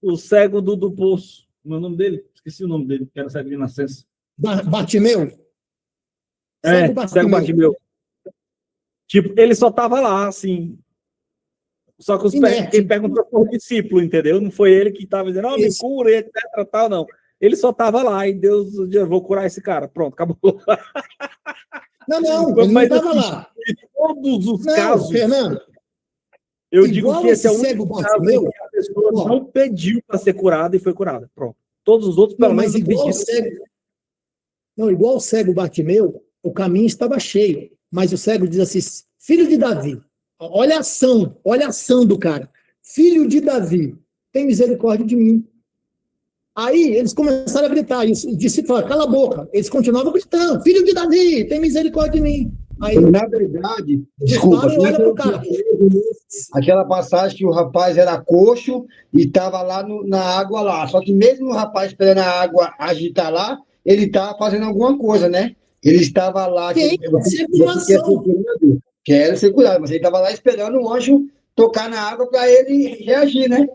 O cego do poço. Meu nome dele? Esqueci o nome dele, que era cego de nascença. Bartimeu? Cego Bartimeu. Tipo, ele só tava lá, assim. Só que quem perguntou foi o discípulo, entendeu? Não foi ele que estava dizendo, oh, me cura, etc, tal, não. Ele só tava lá e Deus, eu vou curar esse cara. Pronto, acabou. Não, ele não estava lá. Em todos os casos, Fernando, eu digo que esse é o único caso meu, que a pessoa não pediu para ser curada e foi curada. Pronto. Todos os outros, pelo menos, pediram. Igual o cego Bartimeu, o caminho estava cheio. Mas o cego diz assim, filho de Davi, olha a ação do cara. Filho de Davi, tem misericórdia de mim. Aí eles começaram a gritar, e o discípulo falou, cala a boca. Eles continuavam gritando, filho de Davi, tem misericórdia de mim. Aí, na verdade, desculpa, olha pro cara. Aquela passagem que o rapaz era coxo e estava lá na água lá. Só que mesmo o rapaz esperando a água agitar lá, ele estava fazendo alguma coisa, né? Ele estava lá. Quero ser curado, mas ele estava lá esperando o anjo tocar na água para ele reagir, né?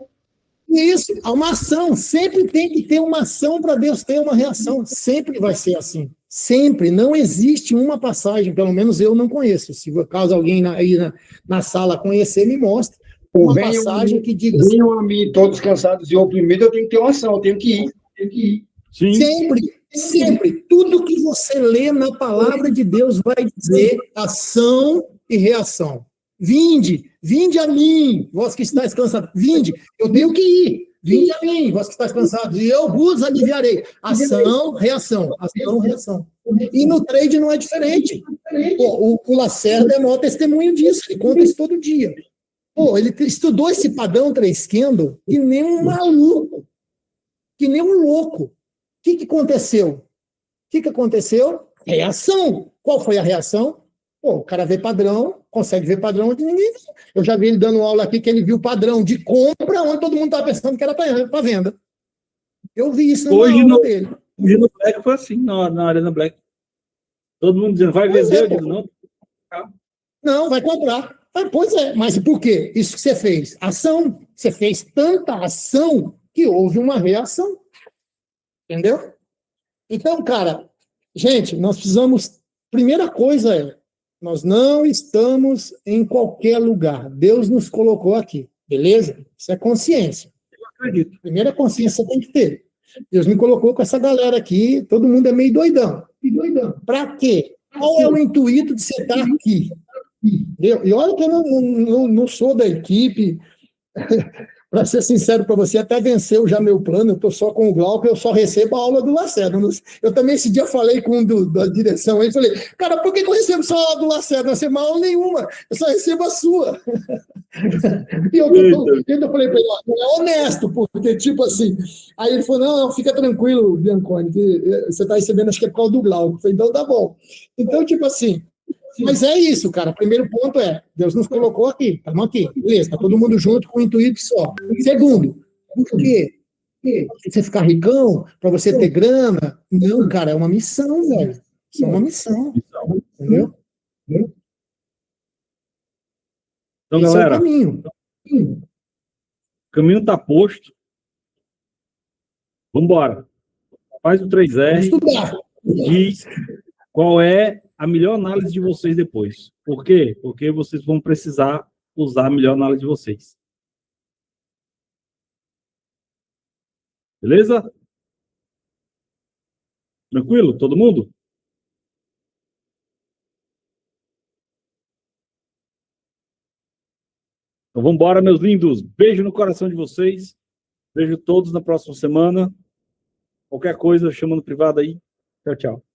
Isso, uma ação. Sempre tem que ter uma ação para Deus ter uma reação. Sempre vai ser assim. Sempre. Não existe uma passagem, pelo menos eu não conheço. Se caso alguém aí na sala conhecer, me mostre. Uma passagem que diga assim, venham a mim todos cansados e oprimidos, eu tenho que ter uma ação, eu tenho que ir. Sim. Sempre. Tudo que você lê na palavra de Deus vai dizer ação e reação. Vinde a mim, vós que estáis cansados. Vinde, eu tenho que ir. Vinde a mim, vós que estáis cansados, e eu vos aliviarei. Ação, reação. Ação, reação. E no trade não é diferente. Pô, o Lacerda é maior testemunho disso, ele conta isso todo dia. Pô, ele estudou esse padrão 3 candle que nem um maluco. Que nem um louco. O que aconteceu? Reação. Qual foi a reação? Pô, o cara vê padrão, consegue ver padrão onde ninguém vê. Eu já vi ele dando aula aqui que ele viu padrão de compra onde todo mundo estava pensando que era para venda. Eu vi isso na aula dele. Hoje no Black foi assim, na Arena Black. Todo mundo dizendo, vai vender, eu digo, não. Não, vai comprar. Pois é, mas por quê? Isso que você fez? Ação. Você fez tanta ação que houve uma reação. Entendeu? Então, cara, gente, nós precisamos... Primeira coisa é, nós não estamos em qualquer lugar. Deus nos colocou aqui, beleza? Isso é consciência. Eu acredito. Primeira consciência você tem que ter. Deus me colocou com essa galera aqui, todo mundo é meio doidão. Para quê? Qual é o intuito de você estar aqui? E olha que eu não sou da equipe, para ser sincero para você, até venceu já meu plano, eu estou só com o Glauco, eu só recebo a aula do Lacerda. Eu também esse dia falei com um da direção aí, falei, cara, por que eu recebo só a aula do Lacerda? Não recebo aula nenhuma, eu só recebo a sua. E eu falei para ele, não é honesto, porque tipo assim, aí ele falou, não, fica tranquilo, Bianconi, que você está recebendo, acho que é por causa do Glauco. Eu falei, então tá bom. Então, tipo assim, mas é isso, cara. Primeiro ponto é, Deus nos colocou aqui, estamos aqui, beleza, está todo mundo junto com o intuito só. Segundo, por quê? Você ficar ricão, para você ter grana? Não, cara, é uma missão, velho. Isso é uma missão. Entendeu? Então, esse galera, é o caminho. O caminho está posto. Vamos embora. Faz o 3R. Diz qual é a melhor análise de vocês depois. Por quê? Porque vocês vão precisar usar a melhor análise de vocês. Beleza? Tranquilo? Todo mundo? vamos embora, meus lindos. Beijo no coração de vocês. Vejo todos na próxima semana. Qualquer coisa, chama no privado aí. Tchau, tchau.